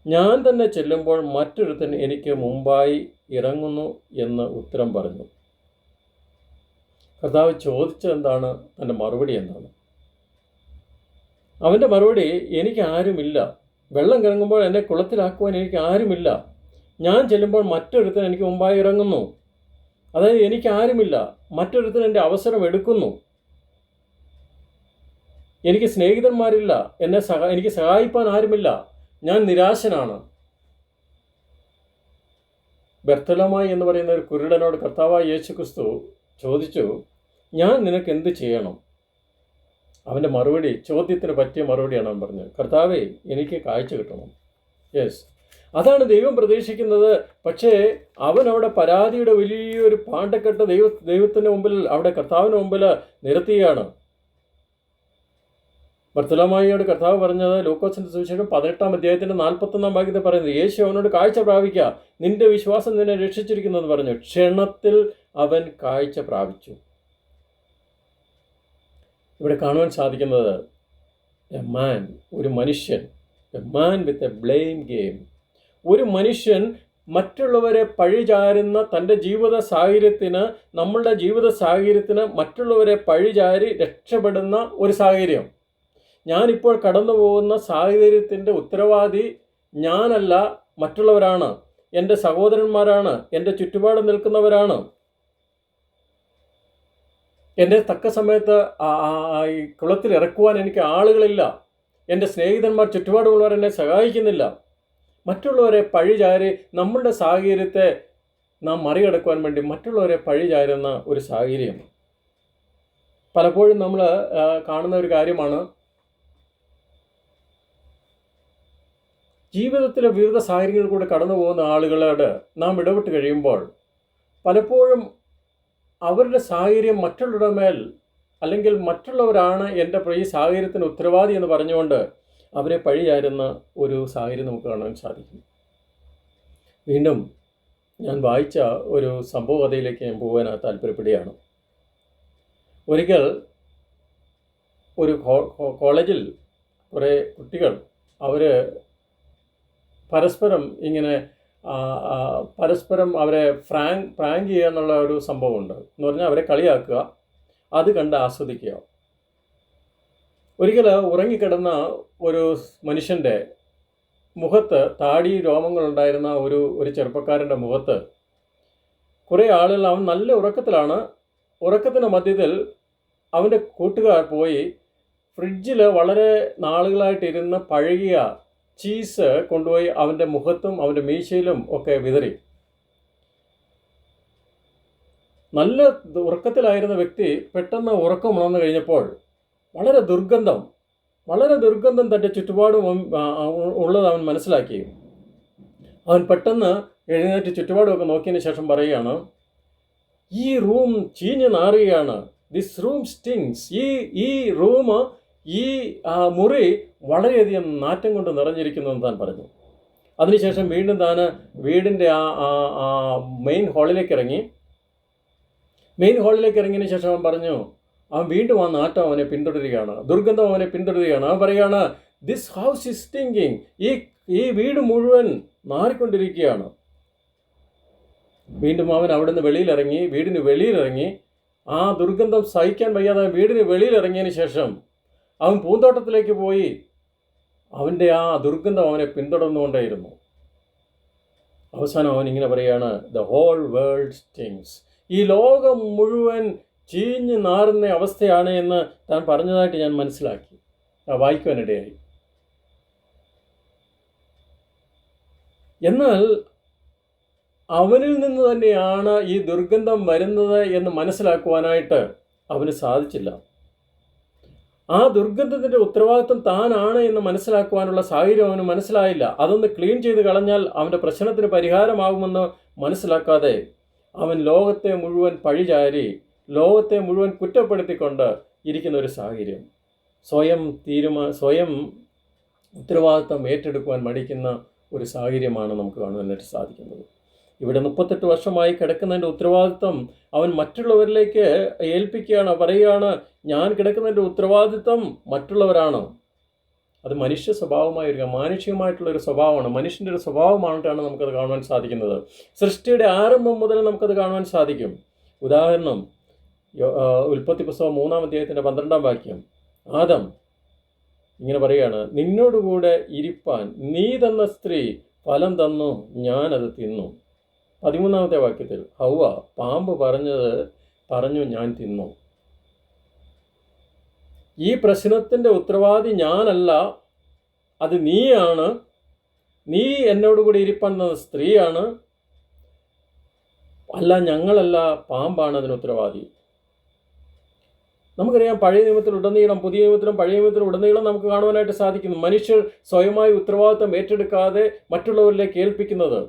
ഞാൻ തന്നെ ചെല്ലുമ്പോൾ മറ്റൊരുത്തൻ എനിക്ക് മുമ്പായി ഇറങ്ങുന്നു എന്ന് ഉത്തരം പറഞ്ഞു. കർത്താവ് ചോദിച്ചതെന്താണ്? തൻ്റെ മറുപടി എന്താണ്? അവൻ്റെ മറുപടി, എനിക്ക് ആരുമില്ല, വെള്ളം കലങ്ങുമ്പോൾ എന്നെ കുളത്തിലാക്കുവാൻ എനിക്ക് ആരുമില്ല, ഞാൻ ചെല്ലുമ്പോൾ മറ്റൊരുത്തൻ എനിക്ക് മുമ്പായി ഇറങ്ങുന്നു. അതായത് എനിക്ക് ആരുമില്ല, മറ്റൊരുത്തൻ എൻ്റെ അവസരം എടുക്കുന്നു. എനിക്ക് സ്നേഹിതന്മാരില്ല, എനിക്ക് സഹായിപ്പാൻ ആരുമില്ല, ഞാൻ നിരാശനാണ്. ബർത്തലോമായി എന്ന് പറയുന്ന ഒരു കുരുടനോട് കർത്താവായ യേശുക്രിസ്തു ചോദിച്ചു, ഞാൻ നിനക്ക് എന്ത് ചെയ്യണം? അവൻ്റെ മറുപടി, ചോദ്യത്തിന് പറ്റിയ മറുപടിയാണ് അവൻ പറഞ്ഞത്. കർത്താവേ, എനിക്ക് കാഴ്ച കിട്ടണം. യെസ്, അതാണ് ദൈവം പ്രതീക്ഷിക്കുന്നത്. പക്ഷേ അവൻ അവിടെ പരാതിയുടെ വലിയൊരു പാണ്ടക്കെട്ട് ദൈവത്തിൻ്റെ മുമ്പിൽ, അവിടെ കർത്താവിന് മുമ്പിൽ നിരത്തുകയാണ്. ബർത്തലോമായിയോട് കർത്താവ് പറഞ്ഞത് ലൂക്കോസിൻ്റെ സുവിശേഷം 18-ാം അധ്യായത്തിൻ്റെ 41-ാം വാക്യത്തിൽ പറയുന്നത്, യേശു അവനോട് കാഴ്ച പ്രാപിക്കുക, നിന്റെ വിശ്വാസം നിന്നെ രക്ഷിച്ചിരിക്കുന്നെന്ന് പറഞ്ഞു. ക്ഷണത്തിൽ അവൻ കാഴ്ച പ്രാപിച്ചു. ഇവിടെ കാണുവാൻ സാധിക്കുന്നത് ഒരു മനുഷ്യൻ, a man with a blame game. ഒരു മനുഷ്യൻ മറ്റുള്ളവരെ പഴിചാരുന്ന തൻ്റെ ജീവിത സാഹചര്യത്തിന്, നമ്മളുടെ ജീവിത സാഹചര്യത്തിന് മറ്റുള്ളവരെ പഴിചാരി രക്ഷപ്പെടുന്ന ഒരു സാഹചര്യം. ഞാനിപ്പോൾ കടന്നു പോകുന്ന സാഹചര്യത്തിൻ്റെ ഉത്തരവാദി ഞാനല്ല, മറ്റുള്ളവരാണ്, എൻ്റെ സഹോദരന്മാരാണ്, എൻ്റെ ചുറ്റുപാട് നിൽക്കുന്നവരാണ്. എൻ്റെ തക്ക സമയത്ത് ഈ കുളത്തിൽ ഇറക്കുവാൻ എനിക്ക് ആളുകളില്ല, എൻ്റെ സ്നേഹിതന്മാർ ചുറ്റുപാടുമുള്ളവർ എന്നെ സഹായിക്കുന്നില്ല. മറ്റുള്ളവരെ പഴിചാരി നമ്മളുടെ സാഹചര്യത്തെ നാം മറികടക്കുവാൻ വേണ്ടി മറ്റുള്ളവരെ പഴിചാരുന്ന ഒരു സാഹചര്യം പലപ്പോഴും നമ്മൾ കാണുന്ന ഒരു കാര്യമാണ്. ജീവിതത്തിലെ വിവിധ സാഹചര്യങ്ങളിൽ കൂടെ കടന്നു പോകുന്ന ആളുകളോട് നാം ഇടപെട്ട് കഴിയുമ്പോൾ പലപ്പോഴും അവരുടെ സാഹചര്യം മറ്റുള്ളവരുടെ മേൽ, അല്ലെങ്കിൽ മറ്റുള്ളവരാണ് എൻ്റെ ഈ സാഹചര്യത്തിന് ഉത്തരവാദി എന്ന് പറഞ്ഞുകൊണ്ട് അവരെ പഴിചാരുന്ന ഒരു സാഹചര്യം നമുക്ക് കാണാൻ സാധിക്കും. വീണ്ടും ഞാൻ വായിച്ച ഒരു സംഭവ കഥയിലേക്ക് ഞാൻ പോകാൻ താല്പര്യപ്പെടുകയാണ്. ഒരിക്കൽ ഒരു കോളേജിൽ കുറേ കുട്ടികൾ അവർ പരസ്പരം ഇങ്ങനെ അവരെ പ്രാങ്ക് ചെയ്യുക എന്നുള്ള ഒരു സംഭവമുണ്ട്. എന്ന് പറഞ്ഞാൽ അവരെ കളിയാക്കുക, അത് കണ്ട് ആസ്വദിക്കുക. ഒരിക്കൽ ഉറങ്ങിക്കിടന്ന ഒരു മനുഷ്യൻ്റെ മുഖത്ത് താടി രോമങ്ങളുണ്ടായിരുന്ന ഒരു ചെറുപ്പക്കാരൻ്റെ മുഖത്ത് കുറേ ആളുകൾ, അവൻ നല്ല ഉറക്കത്തിലാണ്, ഉറക്കത്തിൻ്റെ മധ്യത്തിൽ അവൻ്റെ കൂട്ടുകാർ പോയി ഫ്രിഡ്ജിൽ വളരെ നാളുകളായിട്ടിരുന്ന് പഴകിയ ചീസ് കൊണ്ടുപോയി അവൻ്റെ മുഖത്തും അവൻ്റെ മീശയിലും ഒക്കെ വിതറി. നല്ല ഉറക്കത്തിലായിരുന്ന വ്യക്തി പെട്ടെന്ന് ഉറക്കം ഉണർന്നു കഴിഞ്ഞപ്പോൾ വളരെ ദുർഗന്ധം തൻ്റെ ചുറ്റുപാടും ഉള്ളത് അവൻ മനസ്സിലാക്കി. അവൻ പെട്ടെന്ന് എഴുന്നേറ്റ് ചുറ്റുപാടുമൊക്കെ നോക്കിയതിന് ശേഷം പറയുകയാണ്, ഈ റൂം ചീഞ്ഞ് നാറുകയാണ്. This room stinks. ഈ റൂം, ഈ മുറി വളരെയധികം നാറ്റം കൊണ്ട് നിറഞ്ഞിരിക്കുന്നു എന്ന് താൻ പറഞ്ഞു. അതിനുശേഷം വീണ്ടും താൻ വീടിൻ്റെ മെയിൻ ഹാളിലേക്ക് ഇറങ്ങിയതിന് ശേഷം അവൻ പറഞ്ഞു, അവൻ വീണ്ടും ആ നാറ്റം അവനെ പിന്തുടരുകയാണ്, ദുർഗന്ധം അവനെ പിന്തുടരുകയാണ്. അവൻ പറയുകയാണ്, ദിസ് ഹൗസ് ഈസ് സ്റ്റിങ്കിങ്. ഈ വീട് മുഴുവൻ നാറിക്കൊണ്ടിരിക്കുകയാണ്. വീണ്ടും അവൻ അവിടുന്ന് വീടിന് വെളിയിലിറങ്ങി. ആ ദുർഗന്ധം സഹിക്കാൻ വയ്യാതെ വീടിന് വെളിയിലിറങ്ങിയതിന് ശേഷം അവൻ പൂന്തോട്ടത്തിലേക്ക് പോയി. അവൻ്റെ ആ ദുർഗന്ധം അവനെ പിന്തുടർന്നുകൊണ്ടേയിരുന്നു. അവസാനം അവൻ ഇങ്ങനെ പറയുകയാണ്, ദ ഹോൾ വേൾഡ് സ്റ്റിങ്സ്. ഈ ലോകം മുഴുവൻ ചീഞ്ഞ് നാറുന്ന അവസ്ഥയാണ് എന്ന് താൻ പറഞ്ഞതായിട്ട് ഞാൻ മനസ്സിലാക്കി, വായിക്കുവാനിടയായി. എന്നാൽ അവനിൽ നിന്ന് തന്നെയാണ് ഈ ദുർഗന്ധം വരുന്നത് എന്ന് മനസ്സിലാക്കുവാനായിട്ട് അവന് സാധിച്ചില്ല. ആ ദുർഗന്ധത്തിൻ്റെ ഉത്തരവാദിത്വം താനാണ് എന്ന് മനസ്സിലാക്കുവാനുള്ള സാഹചര്യം അവന് മനസ്സിലായില്ല. അതൊന്ന് ക്ലീൻ ചെയ്ത് കളഞ്ഞാൽ അവൻ്റെ പ്രശ്നത്തിന് പരിഹാരമാകുമെന്ന് മനസ്സിലാക്കാതെ അവൻ ലോകത്തെ മുഴുവൻ പഴിചാരി, ലോകത്തെ മുഴുവൻ കുറ്റപ്പെടുത്തിക്കൊണ്ട് ഇരിക്കുന്ന ഒരു സാഹചര്യം. സ്വയം ഉത്തരവാദിത്വം ഏറ്റെടുക്കുവാൻ മടിക്കുന്ന ഒരു സാഹചര്യമാണ് നമുക്ക് കാണുവാനായിട്ട് സാധിക്കുന്നത്. ഇവിടെ 38 വർഷമായി കിടക്കുന്നതിൻ്റെ ഉത്തരവാദിത്വം അവൻ മറ്റുള്ളവരിലേക്ക് ഏൽപ്പിക്കുകയാണ്. പറയുകയാണ്, ഞാൻ കിടക്കുന്നതിൻ്റെ ഉത്തരവാദിത്വം മറ്റുള്ളവരാണ്. അത് മനുഷ്യ മാനുഷികമായിട്ടുള്ളൊരു സ്വഭാവമാണ്, മനുഷ്യൻ്റെ ഒരു സ്വഭാവമായിട്ടാണ് നമുക്കത് കാണുവാൻ സാധിക്കുന്നത്. സൃഷ്ടിയുടെ ആരംഭം മുതൽ നമുക്കത് കാണുവാൻ സാധിക്കും. ഉദാഹരണം, ഉൽപ്പത്തി പുസ്തകം 3-ാം അധ്യായത്തിൻ്റെ 12-ാം വാക്യം. ആദം ഇങ്ങനെ പറയുകയാണ്, നിന്നോടുകൂടെ ഇരിപ്പാൻ നീ തന്ന സ്ത്രീ ഫലം തന്നു, ഞാനത് തിന്നു. 13-ാമത്തെ വാക്യത്തിൽ ഹൗവ പാമ്പ് പറഞ്ഞു ഞാൻ തിന്നു. ഈ പ്രശ്നത്തിൻ്റെ ഉത്തരവാദി ഞാനല്ല, അത് നീയാണ്. നീ എന്നോടുകൂടി ഇരിപ്പാൻ തന്ന സ്ത്രീയാണ്, അല്ല ഞങ്ങളല്ല, പാമ്പാണ് അതിന് ഉത്തരവാദി. നമുക്കറിയാം, പഴയ നിയമത്തിലുടനീളം, പുതിയ നിയമത്തിലും പഴയ നിയമത്തിലുടനീളം നമുക്ക് കാണുവാനായിട്ട് സാധിക്കുന്നു മനുഷ്യർ സ്വയമായി ഉത്തരവാദിത്വം ഏറ്റെടുക്കാതെ മറ്റുള്ളവരിലേക്ക് ഏൽപ്പിക്കുന്നത്.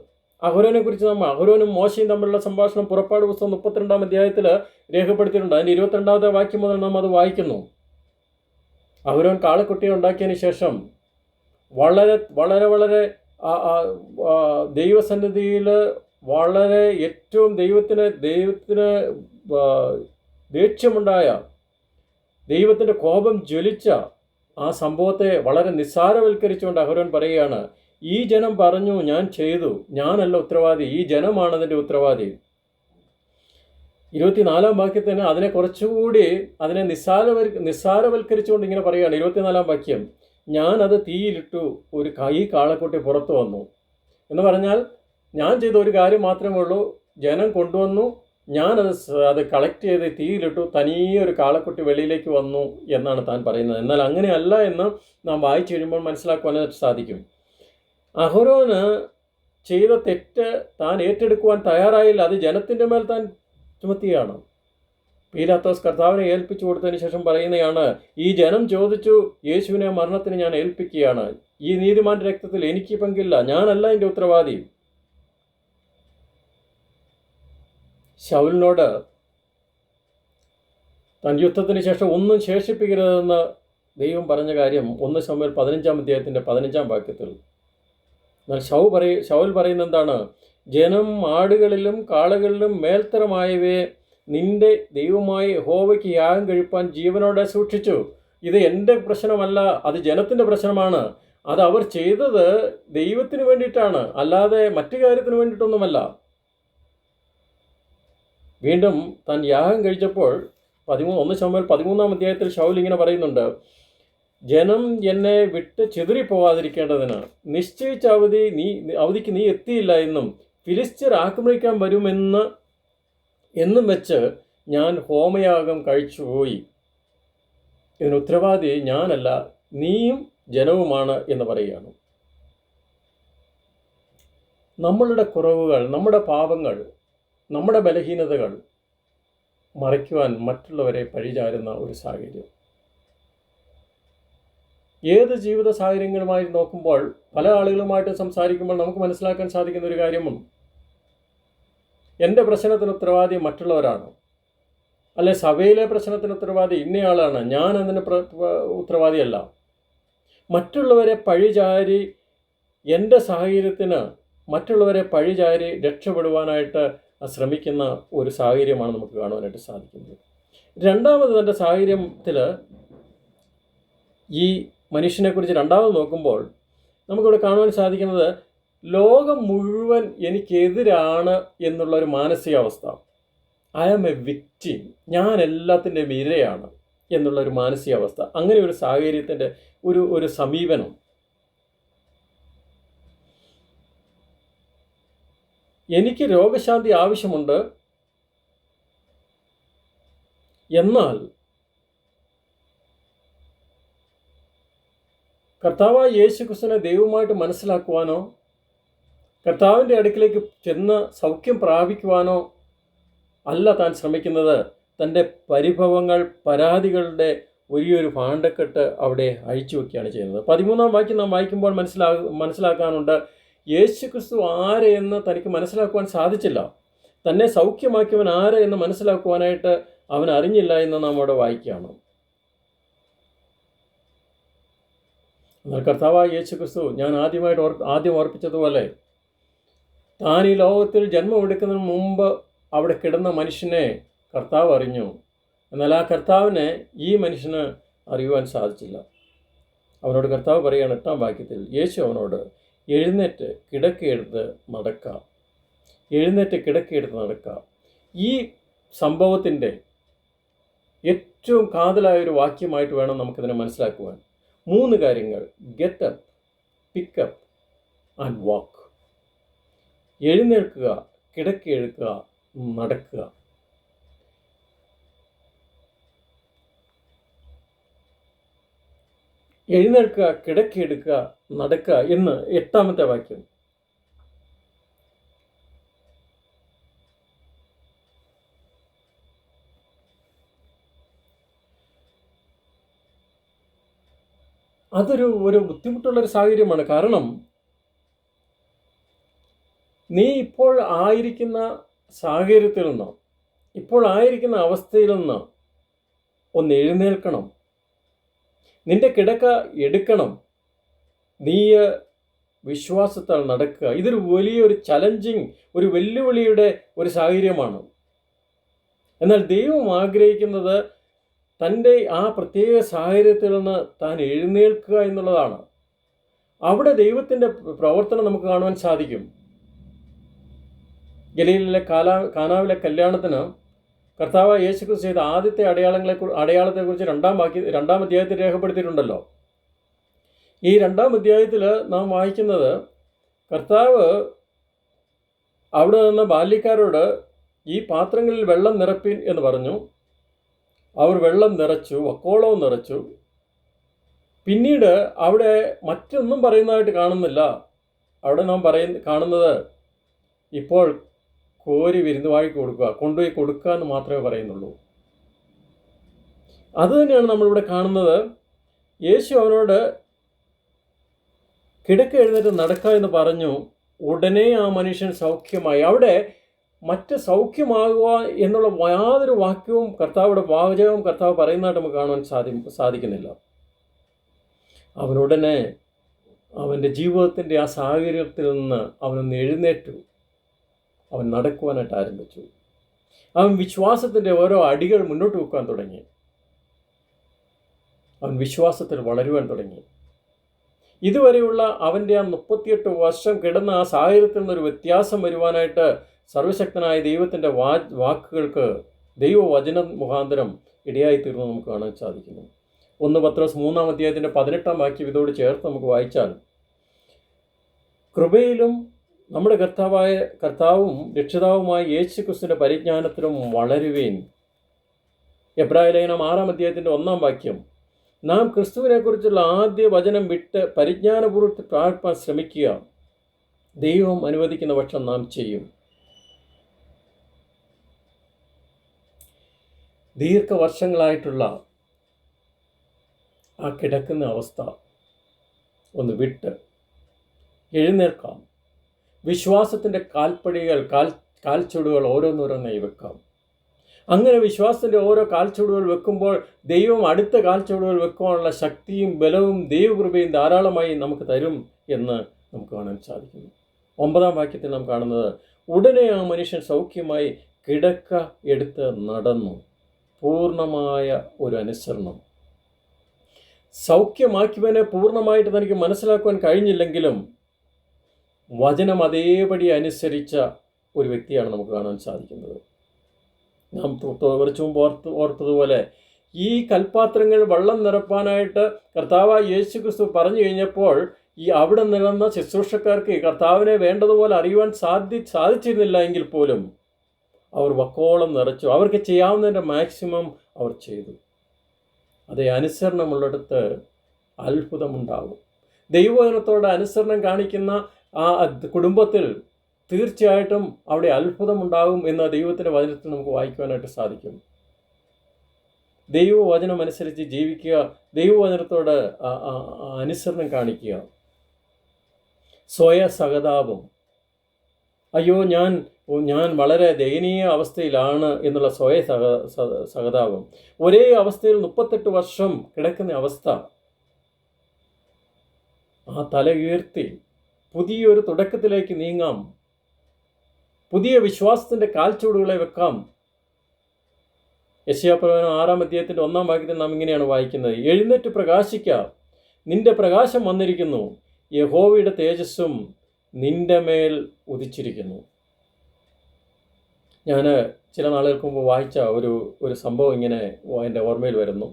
അഹരോനും മോശയും തമ്മിലുള്ള സംഭാഷണം പുറപ്പാട് പുസ്തകം 32-ാം അധ്യായത്തിൽ രേഖപ്പെടുത്തിയിട്ടുണ്ട്. അതിൻ്റെ 22-ാമത്തെ വാക്യം മുതൽ നാം അത് വായിക്കുന്നു. അഹരോൻ കാളക്കുട്ടിയെ ഉണ്ടാക്കിയതിന് ശേഷം വളരെ വളരെ വളരെ ദൈവസന്നിധിയിൽ വളരെ ഏറ്റവും ദൈവത്തിന് ദേഷ്യമുണ്ടായ, ദൈവത്തിൻ്റെ കോപം ജ്വലിച്ച ആ സംഭവത്തെ വളരെ നിസ്സാരവൽക്കരിച്ചുകൊണ്ട് അഹരോൻ പറയുകയാണ്, ഈ ജനം പറഞ്ഞു, ഞാൻ ചെയ്തു, ഞാനല്ല ഉത്തരവാദി, ഈ ജനമാണ് അതിൻ്റെ ഉത്തരവാദി. 24-ാം വാക്യത്തിന് അതിനെ കുറച്ചുകൂടി നിസ്സാരവൽക്കരിച്ചുകൊണ്ട് ഇങ്ങനെ പറയുകയാണ്. 24-ാം വാക്യം, ഞാൻ അത് തീയിലിട്ടു, ഈ കാളക്കുട്ടി പുറത്തു വന്നു എന്ന് പറഞ്ഞാൽ ഞാൻ ചെയ്ത ഒരു കാര്യം മാത്രമേ ഉള്ളൂ. ജനം കൊണ്ടുവന്നു, അത് കളക്ട് ചെയ്ത് തീയിലിട്ടു, തനിയെ ഒരു കാളക്കുട്ടി വെളിയിലേക്ക് വന്നു എന്നാണ് താൻ പറയുന്നത്. എന്നാൽ അങ്ങനെയല്ല എന്ന് നാം വായിച്ചു കഴിയുമ്പോൾ മനസ്സിലാക്കുവാനായിട്ട് സാധിക്കും. അഹരോന് ചെയ്ത തെറ്റ് താൻ ഏറ്റെടുക്കുവാൻ തയ്യാറായില്ല. അത് ജനത്തിൻ്റെ മേൽ താൻ ചുമത്തിയാണ്. പീലാത്തോസ് കർത്താവിനെ ഏൽപ്പിച്ചു കൊടുത്തതിന് ശേഷം പറയുന്നതാണ്, ഈ ജനം ചോദിച്ചു, യേശുവിനെ മരണത്തിന് ഞാൻ ഏൽപ്പിക്കുകയാണ്. ഈ നീതിമാന്റെ രക്തത്തിൽ എനിക്ക് പങ്കില്ല, ഞാനല്ല എൻ്റെ ഉത്തരവാദി. ശൗലിനോട് താൻ യുദ്ധത്തിന് ശേഷം ഒന്നും ശേഷിപ്പിക്കരുതെന്ന് ദൈവം പറഞ്ഞ കാര്യം 1 ശമൂവേൽ 15-ാം അധ്യായത്തിൻ്റെ 15-ാം വാക്യത്തിൽ. എന്നാൽ ശൗൽ പറയുന്നത് എന്താണ്? ജനം ആടുകളിലും കാളകളിലും മേൽത്തരമായവയെ നിന്റെ ദൈവമായി യഹോവയ്ക്ക് യാഗം കഴിപ്പാൻ ജീവനോടെ സൂക്ഷിച്ചു. ഇത് എൻ്റെ പ്രശ്നമല്ല, അത് ജനത്തിൻ്റെ പ്രശ്നമാണ്. അത് അവർ ചെയ്തത് ദൈവത്തിന് വേണ്ടിയിട്ടാണ്, അല്ലാതെ മറ്റു കാര്യത്തിന് വേണ്ടിയിട്ടൊന്നുമല്ല. വീണ്ടും താൻ യാഗം കഴിച്ചപ്പോൾ 1 ശമൂവേൽ 13-ാം അധ്യായത്തിൽ ശൗൽ ഇങ്ങനെ പറയുന്നുണ്ട്, ജനം എന്നെ വിട്ട് ചിതറിപ്പോവാതിരിക്കേണ്ടതിന് നിശ്ചയിച്ച അവധിക്ക് നീ എത്തിയില്ല എന്നും ഫിലിസ്ത്യർ ആക്രമിക്കാൻ എന്നും വെച്ച് ഞാൻ ഹോമയാഗം കഴിച്ചുപോയി. ഇതിന് ഉത്തരവാദി ഞാനല്ല, നീയും ജനവുമാണ് എന്ന് പറയുകയാണ്. നമ്മളുടെ കുറവുകൾ, നമ്മുടെ പാപങ്ങൾ, നമ്മുടെ ബലഹീനതകൾ മറയ്ക്കുവാൻ മറ്റുള്ളവരെ പഴിചാരുന്ന ഒരു സാഹചര്യം. ഏത് ജീവിത സാഹചര്യങ്ങളുമായി നോക്കുമ്പോൾ പല ആളുകളുമായിട്ട് സംസാരിക്കുമ്പോൾ നമുക്ക് മനസ്സിലാക്കാൻ സാധിക്കുന്ന ഒരു കാര്യമുണ്ട്. എൻ്റെ പ്രശ്നത്തിന് ഉത്തരവാദി മറ്റുള്ളവരാണ്, അല്ലെ സഭയിലെ പ്രശ്നത്തിന് ഉത്തരവാദി ഇന്നയാളാണ്, ഞാൻ അതിന് ഉത്തരവാദിയല്ല. മറ്റുള്ളവരെ പഴിചാരി എൻ്റെ സാഹചര്യത്തിന് മറ്റുള്ളവരെ പഴിചാരി രക്ഷപ്പെടുവാനായിട്ട് ശ്രമിക്കുന്ന ഒരു സാഹചര്യമാണ് നമുക്ക് കാണുവാനായിട്ട് സാധിക്കുന്നത്. രണ്ടാമത് തൻ്റെ സാഹചര്യത്തിൽ ഈ മനുഷ്യനെക്കുറിച്ച് രണ്ടാമത് നോക്കുമ്പോൾ നമുക്കിവിടെ കാണുവാൻ സാധിക്കുന്നത് ലോകം മുഴുവൻ എനിക്കെതിരാണ് എന്നുള്ളൊരു മാനസികാവസ്ഥ. ഐ ആം എ വിക്റ്റിം, ഞാൻ എല്ലാത്തിൻ്റെയും ഇരയാണ് എന്നുള്ളൊരു മാനസികാവസ്ഥ. അങ്ങനെ ഒരു സാഹചര്യത്തിൻ്റെ ഒരു സമീപനം. എനിക്ക് രോഗശാന്തി ആവശ്യമുണ്ട്, എന്നാൽ കർത്താവായ യേശുക്രിസ്തുവിനെ ദൈവമായിട്ട് മനസ്സിലാക്കുവാനോ കർത്താവിൻ്റെ അടുക്കിലേക്ക് ചെന്ന് സൗഖ്യം പ്രാപിക്കുവാനോ അല്ല താൻ ശ്രമിക്കുന്നത്. തൻ്റെ പരിഭവങ്ങൾ, പരാതികളുടെ വലിയൊരു ഭാണ്ഡക്കെട്ട് അവിടെ അഴിച്ചു വയ്ക്കുകയാണ് ചെയ്യുന്നത്. 13-ാം വാക്യം നാം വായിക്കുമ്പോൾ മനസ്സിലാക്കാനുണ്ട്, യേശുക്രിസ്തു ആര് എന്ന് തനിക്ക് മനസ്സിലാക്കുവാൻ സാധിച്ചില്ല. തന്നെ സൗഖ്യമാക്കിയവൻ ആര് എന്ന് മനസ്സിലാക്കുവാനായിട്ട് അവൻ അറിഞ്ഞില്ല എന്ന് നാം അവിടെ വായിക്കുകയാണ്. എന്നാൽ കർത്താവായ യേശുക്രിസ്തു ഞാൻ ആദ്യം ഓർപ്പിച്ചതുപോലെ താൻ ഈ ലോകത്തിൽ ജന്മമെടുക്കുന്നതിന് മുമ്പ് അവിടെ കിടന്ന മനുഷ്യനെ കർത്താവ് അറിഞ്ഞു. എന്നാൽ ആ കർത്താവിനെ ഈ മനുഷ്യന് അറിയുവാൻ സാധിച്ചില്ല. അവനോട് കർത്താവ് പറയുകയാണ് 8-ാം വാക്യത്തിൽ, യേശു അവനോട് എഴുന്നേറ്റ് കിടക്കയെടുത്ത് നടക്കുക. എഴുന്നേറ്റ് കിടക്കയെടുത്ത് നടക്കുക. ഈ സംഭവത്തിൻ്റെ ഏറ്റവും കാതലായൊരു വാക്യമായിട്ട് വേണം നമുക്കിതിനെ മനസ്സിലാക്കുവാൻ. 3 കാര്യങ്ങൾ: get up, pickup and walk. എഴുന്നേൽക്കുക, കിടക്കയെടുക്കുക, നടക്കുക. എഴുന്നേൽക്കുക, കിടക്കയെടുക്കുക, നടക്കുക എന്ന് 8-ാമത്തെ വാക്യം. അതൊരു ബുദ്ധിമുട്ടുള്ളൊരു സാഹചര്യമാണ്. കാരണം നീ ഇപ്പോൾ ആയിരിക്കുന്ന സാഹചര്യത്തിൽ നിന്ന്, ഇപ്പോൾ ആയിരിക്കുന്ന അവസ്ഥയിൽ നിന്ന് ഒന്ന് എഴുന്നേൽക്കണം. നിന്റെ കിടക്ക എടുക്കണം. നീ വിശ്വാസത്താൽ നടക്കുക. ഇതൊരു വലിയൊരു ചലഞ്ചിങ്, ഒരു വെല്ലുവിളിയുടെ ഒരു സാഹചര്യമാണ്. എന്നാൽ ദൈവം ആഗ്രഹിക്കുന്നത് തൻ്റെ ആ പ്രത്യേക സാഹചര്യത്തിൽ നിന്ന് താൻ എഴുന്നേൽക്കുക എന്നുള്ളതാണ്. അവിടെ ദൈവത്തിൻ്റെ പ്രവർത്തനം നമുക്ക് കാണുവാൻ സാധിക്കും. ഗലീലിലെ കാനാവിലെ കല്യാണത്തിന് കർത്താവായ യേശുക്രിസ്തു ചെയ്ത ആദ്യത്തെ അടയാളത്തെക്കുറിച്ച് 2-ാം അധ്യായത്തിൽ രേഖപ്പെടുത്തിയിട്ടുണ്ടല്ലോ. ഈ 2-ാം അധ്യായത്തിൽ നാം വായിക്കുന്നത്, കർത്താവ് അവിടെ നിന്ന് ബാല്യക്കാരോട് ഈ പാത്രങ്ങളിൽ വെള്ളം നിറപ്പിൻ എന്ന് പറഞ്ഞു. അവർ വെള്ളം നിറച്ചു, വക്കോളവും നിറച്ചു. പിന്നീട് അവിടെ മറ്റൊന്നും പറയുന്നതായിട്ട് കാണുന്നില്ല. അവിടെ നാം കാണുന്നത് ഇപ്പോൾ കോരി വിരുന്നുവാഴിക്ക് കൊടുക്കുക, കൊണ്ടുപോയി കൊടുക്കുക എന്ന് മാത്രമേ പറയുന്നുള്ളൂ. അതുതന്നെയാണ് നമ്മളിവിടെ കാണുന്നത്. യേശു അവനോട് കിടക്ക എഴുന്നേറ്റ് നടക്കുക എന്ന് പറഞ്ഞു. ഉടനെ ആ മനുഷ്യൻ സൗഖ്യമായി. അവിടെ മറ്റ് സൗഖ്യമാകുക എന്നുള്ള യാതൊരു വാക്യവും വാചകവും കർത്താവ് പറയുന്നതായിട്ട് നമുക്ക് കാണുവാൻ സാധിക്കുന്നില്ല. അവനുടനെ അവൻ്റെ ജീവിതത്തിൻ്റെ ആ സാഹചര്യത്തിൽ നിന്ന് അവനൊന്ന് എഴുന്നേറ്റു. അവൻ നടക്കുവാനായിട്ട് ആരംഭിച്ചു. അവൻ വിശ്വാസത്തിൻ്റെ ഓരോ അടികൾ മുന്നോട്ട് വെക്കാൻ തുടങ്ങി. അവൻ വിശ്വാസത്തിൽ വളരുവാൻ തുടങ്ങി. ഇതുവരെയുള്ള അവൻ്റെ ആ 38 വർഷം കിടന്ന ആ സാഹചര്യത്തിൽ നിന്നൊരു വ്യത്യാസം വരുവാനായിട്ട് സർവശക്തനായ ദൈവത്തിൻ്റെ വാക്കുകൾക്ക് ദൈവവചനം മുഖാന്തരം ഇടയായിത്തീർന്നു നമുക്ക് കാണാൻ സാധിക്കുന്നു. 1 പത്രോസ് 3-ാം അധ്യായത്തിൻ്റെ 18-ാം വാക്യം ഇതോട് ചേർത്ത് നമുക്ക് വായിച്ചാൽ, കൃപയിലും നമ്മുടെ കർത്താവും രക്ഷിതാവുമായ യേശുക്രിസ്തുവിൻ്റെ പരിജ്ഞാനത്തിലും വളരുവേൻ. എബ്രായ ലേഖനം 6-ാം അധ്യായത്തിൻ്റെ 1-ാം വാക്യം, നാം ക്രിസ്തുവിനെക്കുറിച്ചുള്ള ആദ്യ വചനം വിട്ട് പരിജ്ഞാനപൂർവ്വം പ്രാപിപ്പാൻ ശ്രമിക്കുക. ദൈവം അനുവദിക്കുന്ന പക്ഷം നാം ചെയ്യും. ദീർഘവർഷങ്ങളായിട്ടുള്ള ആ കിടക്കുന്ന അവസ്ഥ ഒന്ന് വിട്ട് എഴുന്നേൽക്കാം. വിശ്വാസത്തിൻ്റെ കാൽച്ചുവടുകൾ ഓരോന്നോരോന്നായി വെക്കാം. അങ്ങനെ വിശ്വാസത്തിൻ്റെ ഓരോ കാൽച്ചുവടുകൾ വെക്കുമ്പോൾ ദൈവം അടുത്ത കാൽച്ചുവടുകൾ വെക്കുവാനുള്ള ശക്തിയും ബലവും ദൈവകൃപയും ധാരാളമായി നമുക്ക് തരും എന്ന് നമുക്ക് കാണാൻ സാധിക്കുന്നു. 9-ാം വാക്യത്തിൽ നാം കാണുന്നത്, ഉടനെ ആ മനുഷ്യൻ സൗഖ്യമായി കിടക്ക എടുത്ത് നടന്നു. പൂർണ്ണമായ ഒരു അനുസരണം. സൗഖ്യമാക്കിയവനെ പൂർണ്ണമായിട്ട് തനിക്ക് മനസ്സിലാക്കുവാൻ കഴിഞ്ഞില്ലെങ്കിലും വചനം അതേപടി അനുസരിച്ച ഒരു വ്യക്തിയാണ് നമുക്ക് കാണാൻ സാധിക്കുന്നത്. നാം കുറച്ചു മുമ്പ് ഓർത്തതുപോലെ ഈ കൽപ്പാത്രങ്ങൾ വെള്ളം നിറപ്പാനായിട്ട് കർത്താവായ യേശു ക്രിസ്തു പറഞ്ഞു കഴിഞ്ഞപ്പോൾ ഈ അവിടെ നിൽക്കുന്ന ശുശ്രൂഷക്കാർക്ക് കർത്താവിനെ വേണ്ടതുപോലെ അറിയുവാൻ സാധിച്ചിരുന്നില്ല എങ്കിൽ പോലും അവർ വക്കോളം നിറച്ചു. അവർക്ക് ചെയ്യാവുന്നതിൻ്റെ മാക്സിമം അവർ ചെയ്തു. അതേ അനുസരണമുള്ളിടത്ത് അത്ഭുതമുണ്ടാകും. ദൈവവചനത്തോട് അനുസരണം കാണിക്കുന്ന ആ കുടുംബത്തിൽ തീർച്ചയായിട്ടും അവിടെ അത്ഭുതമുണ്ടാകും എന്ന് ദൈവത്തിൻ്റെ വചനത്തിൽ നമുക്ക് വായിക്കുവാനായിട്ട് സാധിക്കും. ദൈവവചനം അനുസരിച്ച് ജീവിക്കുക, ദൈവവചനത്തോട് അനുസരണം കാണിക്കുക. സ്വയ സഹതാപം, അയ്യോ ഞാൻ വളരെ ദയനീയ അവസ്ഥയിലാണ് എന്നുള്ള സ്വയ സഹതാപം. ഒരേ അവസ്ഥയിൽ 38 വർഷം കിടക്കുന്ന അവസ്ഥ, ആ തല ഉയർത്തി പുതിയൊരു തുടക്കത്തിലേക്ക് നീങ്ങാം. പുതിയ വിശ്വാസത്തിൻ്റെ കാൽച്ചുവടുകളെ വെക്കാം. യെശയ്യാപ്രവചനം 6-ാം അധ്യായത്തിൻ്റെ 1-ാം വാക്യത്തിൽ നാം ഇങ്ങനെയാണ് വായിക്കുന്നത്, എഴുന്നേറ്റ് പ്രകാശിക്ക, നിന്റെ പ്രകാശം വന്നിരിക്കുന്നു, യഹോവയുടെ തേജസ്സും നിന്റെ മേൽ ഉദിച്ചിരിക്കുന്നു. ഞാൻ ചില നാളുകൾക്ക് മുമ്പ് വായിച്ച ഒരു സംഭവം ഇങ്ങനെ എൻ്റെ ഓർമ്മയിൽ വരുന്നു.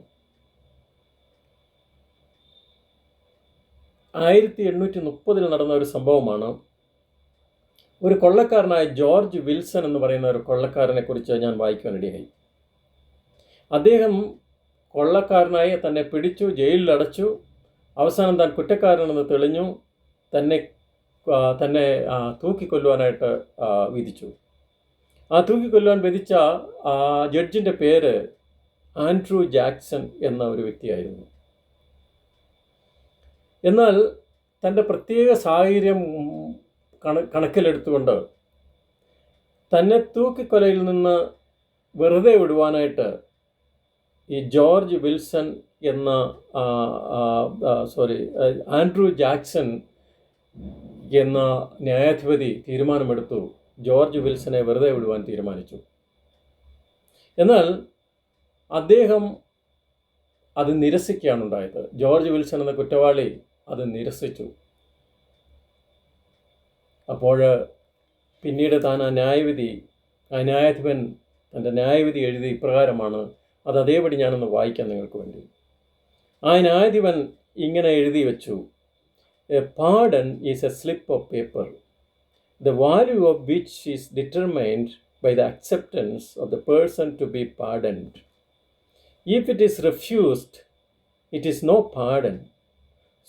1830 നടന്ന ഒരു സംഭവമാണ്. ഒരു കൊള്ളക്കാരനായ ജോർജ് വിൽസൺ എന്ന് പറയുന്ന ഒരു കൊള്ളക്കാരനെ കുറിച്ച് ഞാൻ വായിക്കാനിടയായി. അദ്ദേഹം കൊള്ളക്കാരനായി തന്നെ പിടിച്ചു, ജയിലിലടച്ചു. അവസാനം താൻ കുറ്റക്കാരനെന്ന് തെളിഞ്ഞു. തന്നെ തൂക്കിക്കൊല്ലുവാനായിട്ട് വിധിച്ചു. ആ തൂക്കിക്കൊല്ലുവാൻ വിധിച്ച ജഡ്ജിൻ്റെ പേര് ആൻഡ്രൂ ജാക്സൺ എന്ന ഒരു വ്യക്തിയായിരുന്നു. എന്നാൽ തൻ്റെ പ്രത്യേക സാഹചര്യം കണക്കിലെടുത്തുകൊണ്ട് തന്നെ തൂക്കിക്കൊലയിൽ നിന്ന് വെറുതെ വിടുവാനായിട്ട് ഈ ജോർജ് വിൽസൺ എന്ന ആൻഡ്രൂ ജാക്സൺ എന്ന ന്യായാധിപതി തീരുമാനമെടുത്തു. ജോർജ് വിൽസനെ വെറുതെ വിടുവാൻ തീരുമാനിച്ചു. എന്നാൽ അദ്ദേഹം അത് നിരസിക്കുകയാണ് ഉണ്ടായത്. ജോർജ് വിൽസൺ എന്ന കുറ്റവാളി അത് നിരസിച്ചു. അപ്പോൾ പിന്നീട് താൻ ആ ന്യായാധിപൻ തൻ്റെ ന്യായവിധി എഴുതി ഇപ്രകാരമാണ്. അത് അതേപടി ഞാനൊന്ന് വായിക്കാം നിങ്ങൾക്ക് വേണ്ടി. ആ ന്യായാധിപൻ ഇങ്ങനെ എഴുതി വെച്ചു, A pardon is A slip of paper, the value of which is determined by the acceptance of the person to be pardoned. If it is refused, it is no pardon.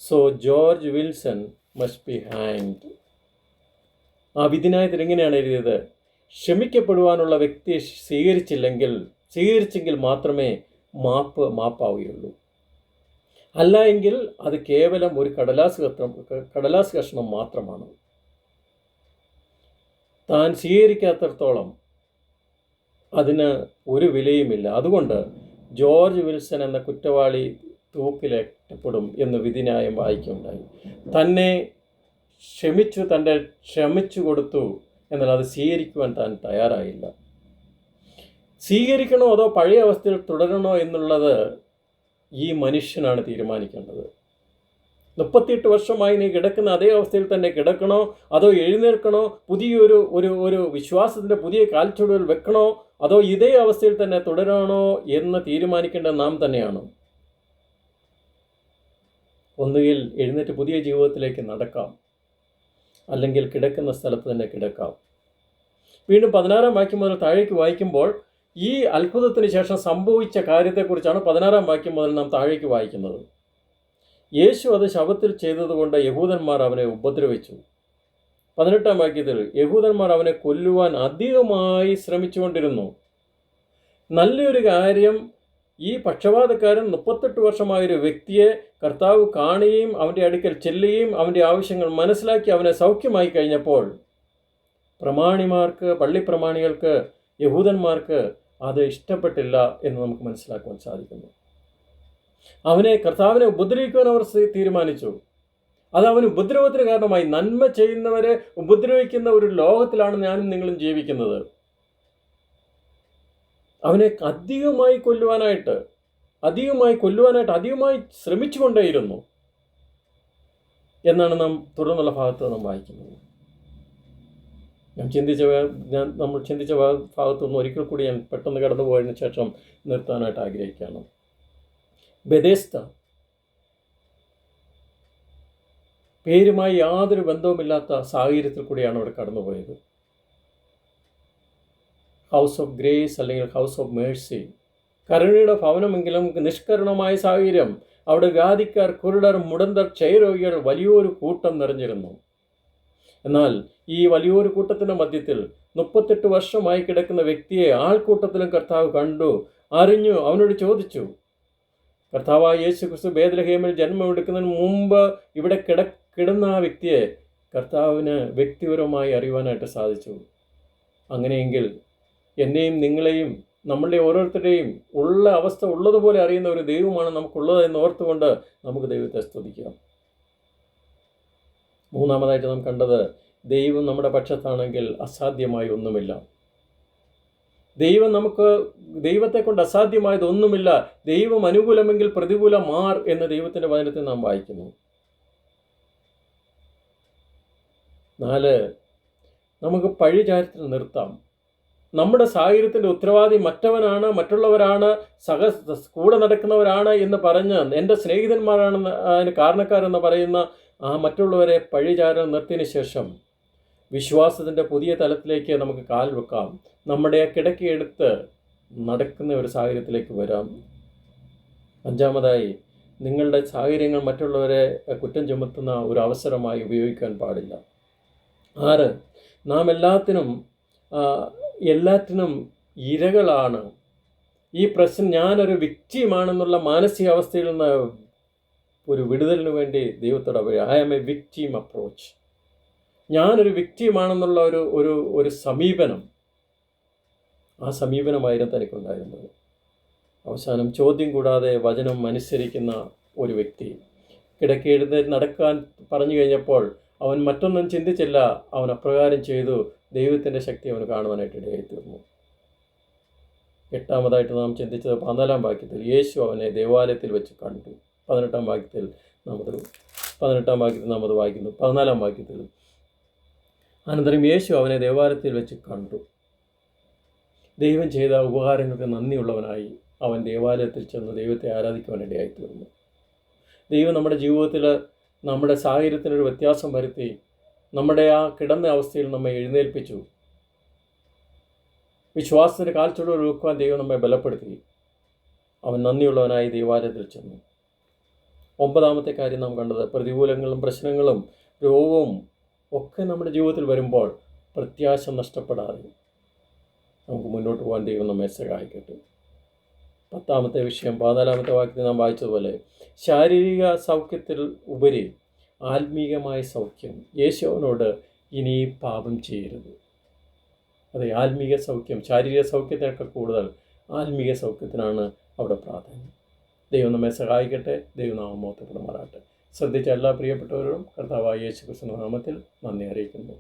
So George Wilson must be hanged. ആ വിധിന്യായത്തിൽ ഇങ്ങനെയാണ് എഴുതിയത്, ക്ഷമിക്കപ്പെടുവാനുള്ള വ്യക്തിയെ സ്വീകരിച്ചെങ്കിൽ മാത്രമേ മാപ്പാവുകയുള്ളൂ. അല്ല എങ്കിൽ അത് കേവലം ഒരു കടലാസ് കഷ്ണം മാത്രമാണ്. താൻ സ്വീകരിക്കാത്തടത്തോളം അതിന് ഒരു വിലയുമില്ല. അതുകൊണ്ട് ജോർജ് വിൽസൺ എന്ന കുറ്റവാളി തൂക്കിലേറ്റപ്പെടും എന്ന് വിധിന്യായം വായിക്കുകയുണ്ടായി. തന്നെ ക്ഷമിച്ചു കൊടുത്തു, എന്നാൽ അത് സ്വീകരിക്കുവാൻ താൻ തയ്യാറായില്ല. സ്വീകരിക്കണോ അതോ പഴയ അവസ്ഥയിൽ തുടരണോ എന്നുള്ളത് ഈ മനുഷ്യനാണ് തീരുമാനിക്കേണ്ടത്. 38 വർഷമായി നീ കിടക്കുന്ന അതേ അവസ്ഥയിൽ തന്നെ കിടക്കണോ അതോ എഴുന്നേൽക്കണോ, പുതിയൊരു വിശ്വാസത്തിൻ്റെ പുതിയ കാൽച്ചുവടുകൾ വെക്കണോ അതോ ഇതേ അവസ്ഥയിൽ തന്നെ തുടരണോ എന്ന് തീരുമാനിക്കേണ്ടത് നാം തന്നെയാണ്. ഒന്നുകിൽ എഴുന്നേറ്റ് പുതിയ ജീവിതത്തിലേക്ക് നടക്കാം, അല്ലെങ്കിൽ കിടക്കുന്ന സ്ഥലത്ത് തന്നെ കിടക്കാം. വീണ്ടും 16-ാം വാക്യം മുതൽ താഴേക്ക് വായിക്കുമ്പോൾ ഈ അത്ഭുതത്തിന് ശേഷം സംഭവിച്ച കാര്യത്തെക്കുറിച്ചാണ് 16-ാം വാക്യം മുതൽ നാം താഴേക്ക് വായിക്കുന്നത്. യേശു അത് ശബ്ബത്തിൽ ചെയ്തതുകൊണ്ട് യഹൂദന്മാർ അവനെ ഉപദ്രവിച്ചു. 18-ാം വാക്യത്തിൽ യഹൂദന്മാർ അവനെ കൊല്ലുവാൻ അധികമായി ശ്രമിച്ചുകൊണ്ടിരുന്നു. നല്ലൊരു കാര്യം ഈ പക്ഷപാതക്കാരൻ 38 വർഷമായൊരു വ്യക്തിയെ കർത്താവ് കാണുകയും അവൻ്റെ അടുക്കൽ ചെല്ലുകയും അവൻ്റെ ആവശ്യങ്ങൾ മനസ്സിലാക്കി അവനെ സൗഖ്യമായി കഴിഞ്ഞപ്പോൾ പ്രമാണിമാർക്ക്, പള്ളിപ്രമാണികൾക്ക്, യഹൂദന്മാർക്ക് അത് ഇഷ്ടപ്പെട്ടില്ല എന്ന് നമുക്ക് മനസ്സിലാക്കുവാൻ സാധിക്കുന്നു. കർത്താവിനെ ഉപദ്രവിക്കുവാൻ അവർ തീരുമാനിച്ചു. അത് അവന് ഉപദ്രവത്തിന് കാരണമായി. നന്മ ചെയ്യുന്നവരെ ഉപദ്രവിക്കുന്ന ഒരു ലോകത്തിലാണ് ഞാനും നിങ്ങളും ജീവിക്കുന്നത്. അവനെ അധികമായി കൊല്ലുവാനായിട്ട് അധികമായി ശ്രമിച്ചുകൊണ്ടേയിരുന്നു എന്നാണ് നാം തുടർന്നുള്ള ഭാഗത്ത് നാം വായിക്കുന്നത്. നമ്മൾ ചിന്തിച്ച ഭാഗത്തുനിന്ന് ഒരിക്കൽ കൂടി ഞാൻ പെട്ടെന്ന് കടന്നു പോയതിനു ശേഷം നിർത്താനായിട്ട് ആഗ്രഹിക്കുകയാണ്. ബെഥെസ്ദ പേരുമായി യാതൊരു ബന്ധവുമില്ലാത്ത സാഹചര്യത്തിൽ കൂടിയാണ് അവിടെ കടന്നുപോയത്. ഹൗസ് ഓഫ് ഗ്രേസ് അല്ലെങ്കിൽ ഹൗസ് ഓഫ് മേഴ്സി, കരുണയുടെ ഭവനമെങ്കിലും നിഷ്കരുണമായ സാഹചര്യം. അവിടെ വ്യാധിക്കാർ, കുരുടർ, മുടന്തർ, ക്ഷയരോഗികൾ വലിയൊരു കൂട്ടം നിറഞ്ഞിരുന്നു. എന്നാൽ ഈ വലിയൊരു കൂട്ടത്തിൻ്റെ മധ്യത്തിൽ 38 വർഷമായി കിടക്കുന്ന വ്യക്തിയെ ആൾക്കൂട്ടത്തിലും കർത്താവ് കണ്ടു, അറിഞ്ഞു, അവനോട് ചോദിച്ചു. കർത്താവായ യേശു ക്രിസ്തു ബേത്ലഹേമിൽ ജന്മമെടുക്കുന്നതിന് മുമ്പ് ഇവിടെ കിടന്ന ആ വ്യക്തിയെ കർത്താവിന് വ്യക്തിപരമായി അറിയുവാനായിട്ട് സാധിച്ചു. അങ്ങനെയെങ്കിൽ എന്നെയും നിങ്ങളെയും നമ്മളുടെ ഓരോരുത്തരുടെയും ഉള്ള അവസ്ഥ ഉള്ളതുപോലെ അറിയുന്ന ഒരു ദൈവമാണ് നമുക്കുള്ളത് എന്ന് ഓർത്തുകൊണ്ട് നമുക്ക് ദൈവത്തെ സ്തുതിക്കാം. മൂന്നാമതായിട്ട് നാം കണ്ടത്, ദൈവം നമ്മുടെ പക്ഷത്താണെങ്കിൽ അസാധ്യമായി ഒന്നുമില്ല. ദൈവത്തെ കൊണ്ട് അസാധ്യമായതൊന്നുമില്ല. ദൈവം അനുകൂലമെങ്കിൽ പ്രതികൂലം മാർ എന്ന് ദൈവത്തിൻ്റെ വചനത്തിൽ നാം വായിക്കുന്നു. 4, നമുക്ക് പഴിചാരത്തിൽ നിർത്താം. നമ്മുടെ സാഹചര്യത്തിൻ്റെ ഉത്തരവാദി മറ്റവനാണ്, മറ്റുള്ളവരാണ്, കൂടെ നടക്കുന്നവരാണ് എന്ന് പറഞ്ഞ് എൻ്റെ സ്നേഹിതന്മാരാണെന്ന് അതിന് കാരണക്കാരെന്ന് പറയുന്ന ആ മറ്റുള്ളവരെ പഴിചാരം നിർത്തിയതിന് ശേഷം വിശ്വാസത്തിൻ്റെ പുതിയ തലത്തിലേക്ക് നമുക്ക് കാൽ വെക്കാം. നമ്മുടെ കിടക്കയെടുത്ത് നടക്കുന്ന ഒരു സാഹചര്യത്തിലേക്ക് വരാം. 5, നിങ്ങളുടെ സാഹചര്യങ്ങൾ മറ്റുള്ളവരെ കുറ്റം ചുമത്തുന്ന ഒരു അവസരമായി ഉപയോഗിക്കാൻ പാടില്ല. 6, നാം എല്ലാറ്റിനും ഇരകളാണ്. ഈ പ്രശ്നം ഞാനൊരു വിക്ടിമാണെന്നുള്ള മാനസികാവസ്ഥയിൽ നിന്ന് ഒരു വിടുതലിന് വേണ്ടി ദൈവത്തോട് I am a victim approach. ഞാനൊരു വിക്ടിമാണെന്നുള്ള ഒരു സമീപനം, ആ സമീപനമായിരുന്നു തനിക്കുണ്ടായിരുന്നത്. അവസാനം ചോദ്യം കൂടാതെ വചനം അനുസരിക്കുന്ന ഒരു വ്യക്തി കിടക്കെഴുന്നേറ്റ് നടക്കാൻ പറഞ്ഞു കഴിഞ്ഞപ്പോൾ അവൻ മറ്റൊന്നും ചിന്തിച്ചില്ല. അവൻ അപ്രകാരം ചെയ്തു. ദൈവത്തിൻ്റെ ശക്തി അവന് കാണുവാനായിട്ട് ഇടയായിത്തീർന്നു. 8 നാം ചിന്തിച്ചത് 14 വാക്യത്തിൽ യേശു അവനെ ദേവാലയത്തിൽ വെച്ച് കണ്ടു. 18 വാക്യത്തിൽ നാം അത് വായിക്കുന്നു. 14 വാക്യത്തിൽ അനന്തരം യേശു അവനെ ദേവാലയത്തിൽ വെച്ച് കണ്ടു. ദൈവം ചെയ്ത ഉപകാരങ്ങൾക്ക് നന്ദിയുള്ളവനായി അവൻ ദേവാലയത്തിൽ ചെന്ന് ദൈവത്തെ ആരാധിക്കുവാനിടയായിത്തീർന്നു. ദൈവം നമ്മുടെ ജീവിതത്തിൽ നമ്മുടെ സാഹചര്യത്തിനൊരു വ്യത്യാസം വരുത്തി നമ്മുടെ ആ കിടന്ന അവസ്ഥയിൽ നമ്മെ എഴുന്നേൽപ്പിച്ചു. വിശ്വാസത്തിൻ്റെ കാൽച്ചുവടുകൾ വെക്കുവാൻ ദൈവം നമ്മെ ബലപ്പെടുത്തി. അവൻ നന്ദിയുള്ളവനായി ദൈവാലയത്തിൽ ചെന്നു. 9 കാര്യം നാം കണ്ടത്, പ്രതികൂലങ്ങളും പ്രശ്നങ്ങളും രോഗവും ഒക്കെ നമ്മുടെ ജീവിതത്തിൽ വരുമ്പോൾ പ്രത്യാശ നഷ്ടപ്പെടാതെ നമുക്ക് മുന്നോട്ട് പോകാൻ ദൈവം നമ്മെ സഹായിക്കട്ടെ. 10 വിഷയം 14 വാക്യത്തിൽ നാം വായിച്ചതുപോലെ ശാരീരിക സൗഖ്യത്തിൽ ഉപരി ആത്മീകമായ സൗഖ്യം. യേശു അവനോട് ഇനി പാപം ചെയ്യരുത്. അതെ, ആത്മീക സൗഖ്യം ശാരീരിക സൗഖ്യത്തിനൊക്കെ കൂടുതൽ ആത്മീക സൗഖ്യത്തിനാണ് അവിടെ പ്രാധാന്യം. ദൈവം നമ്മെ സഹായിക്കട്ടെ. ദൈവനാമം മഹത്വപ്പെടുമാറാകട്ടെ. ശ്രദ്ധിച്ച എല്ലാ പ്രിയപ്പെട്ടവരും കർത്താവായ യേശു ക്രിസ്തുവിന്റെ നാമത്തിൽ നന്ദി അറിയിക്കുന്നു.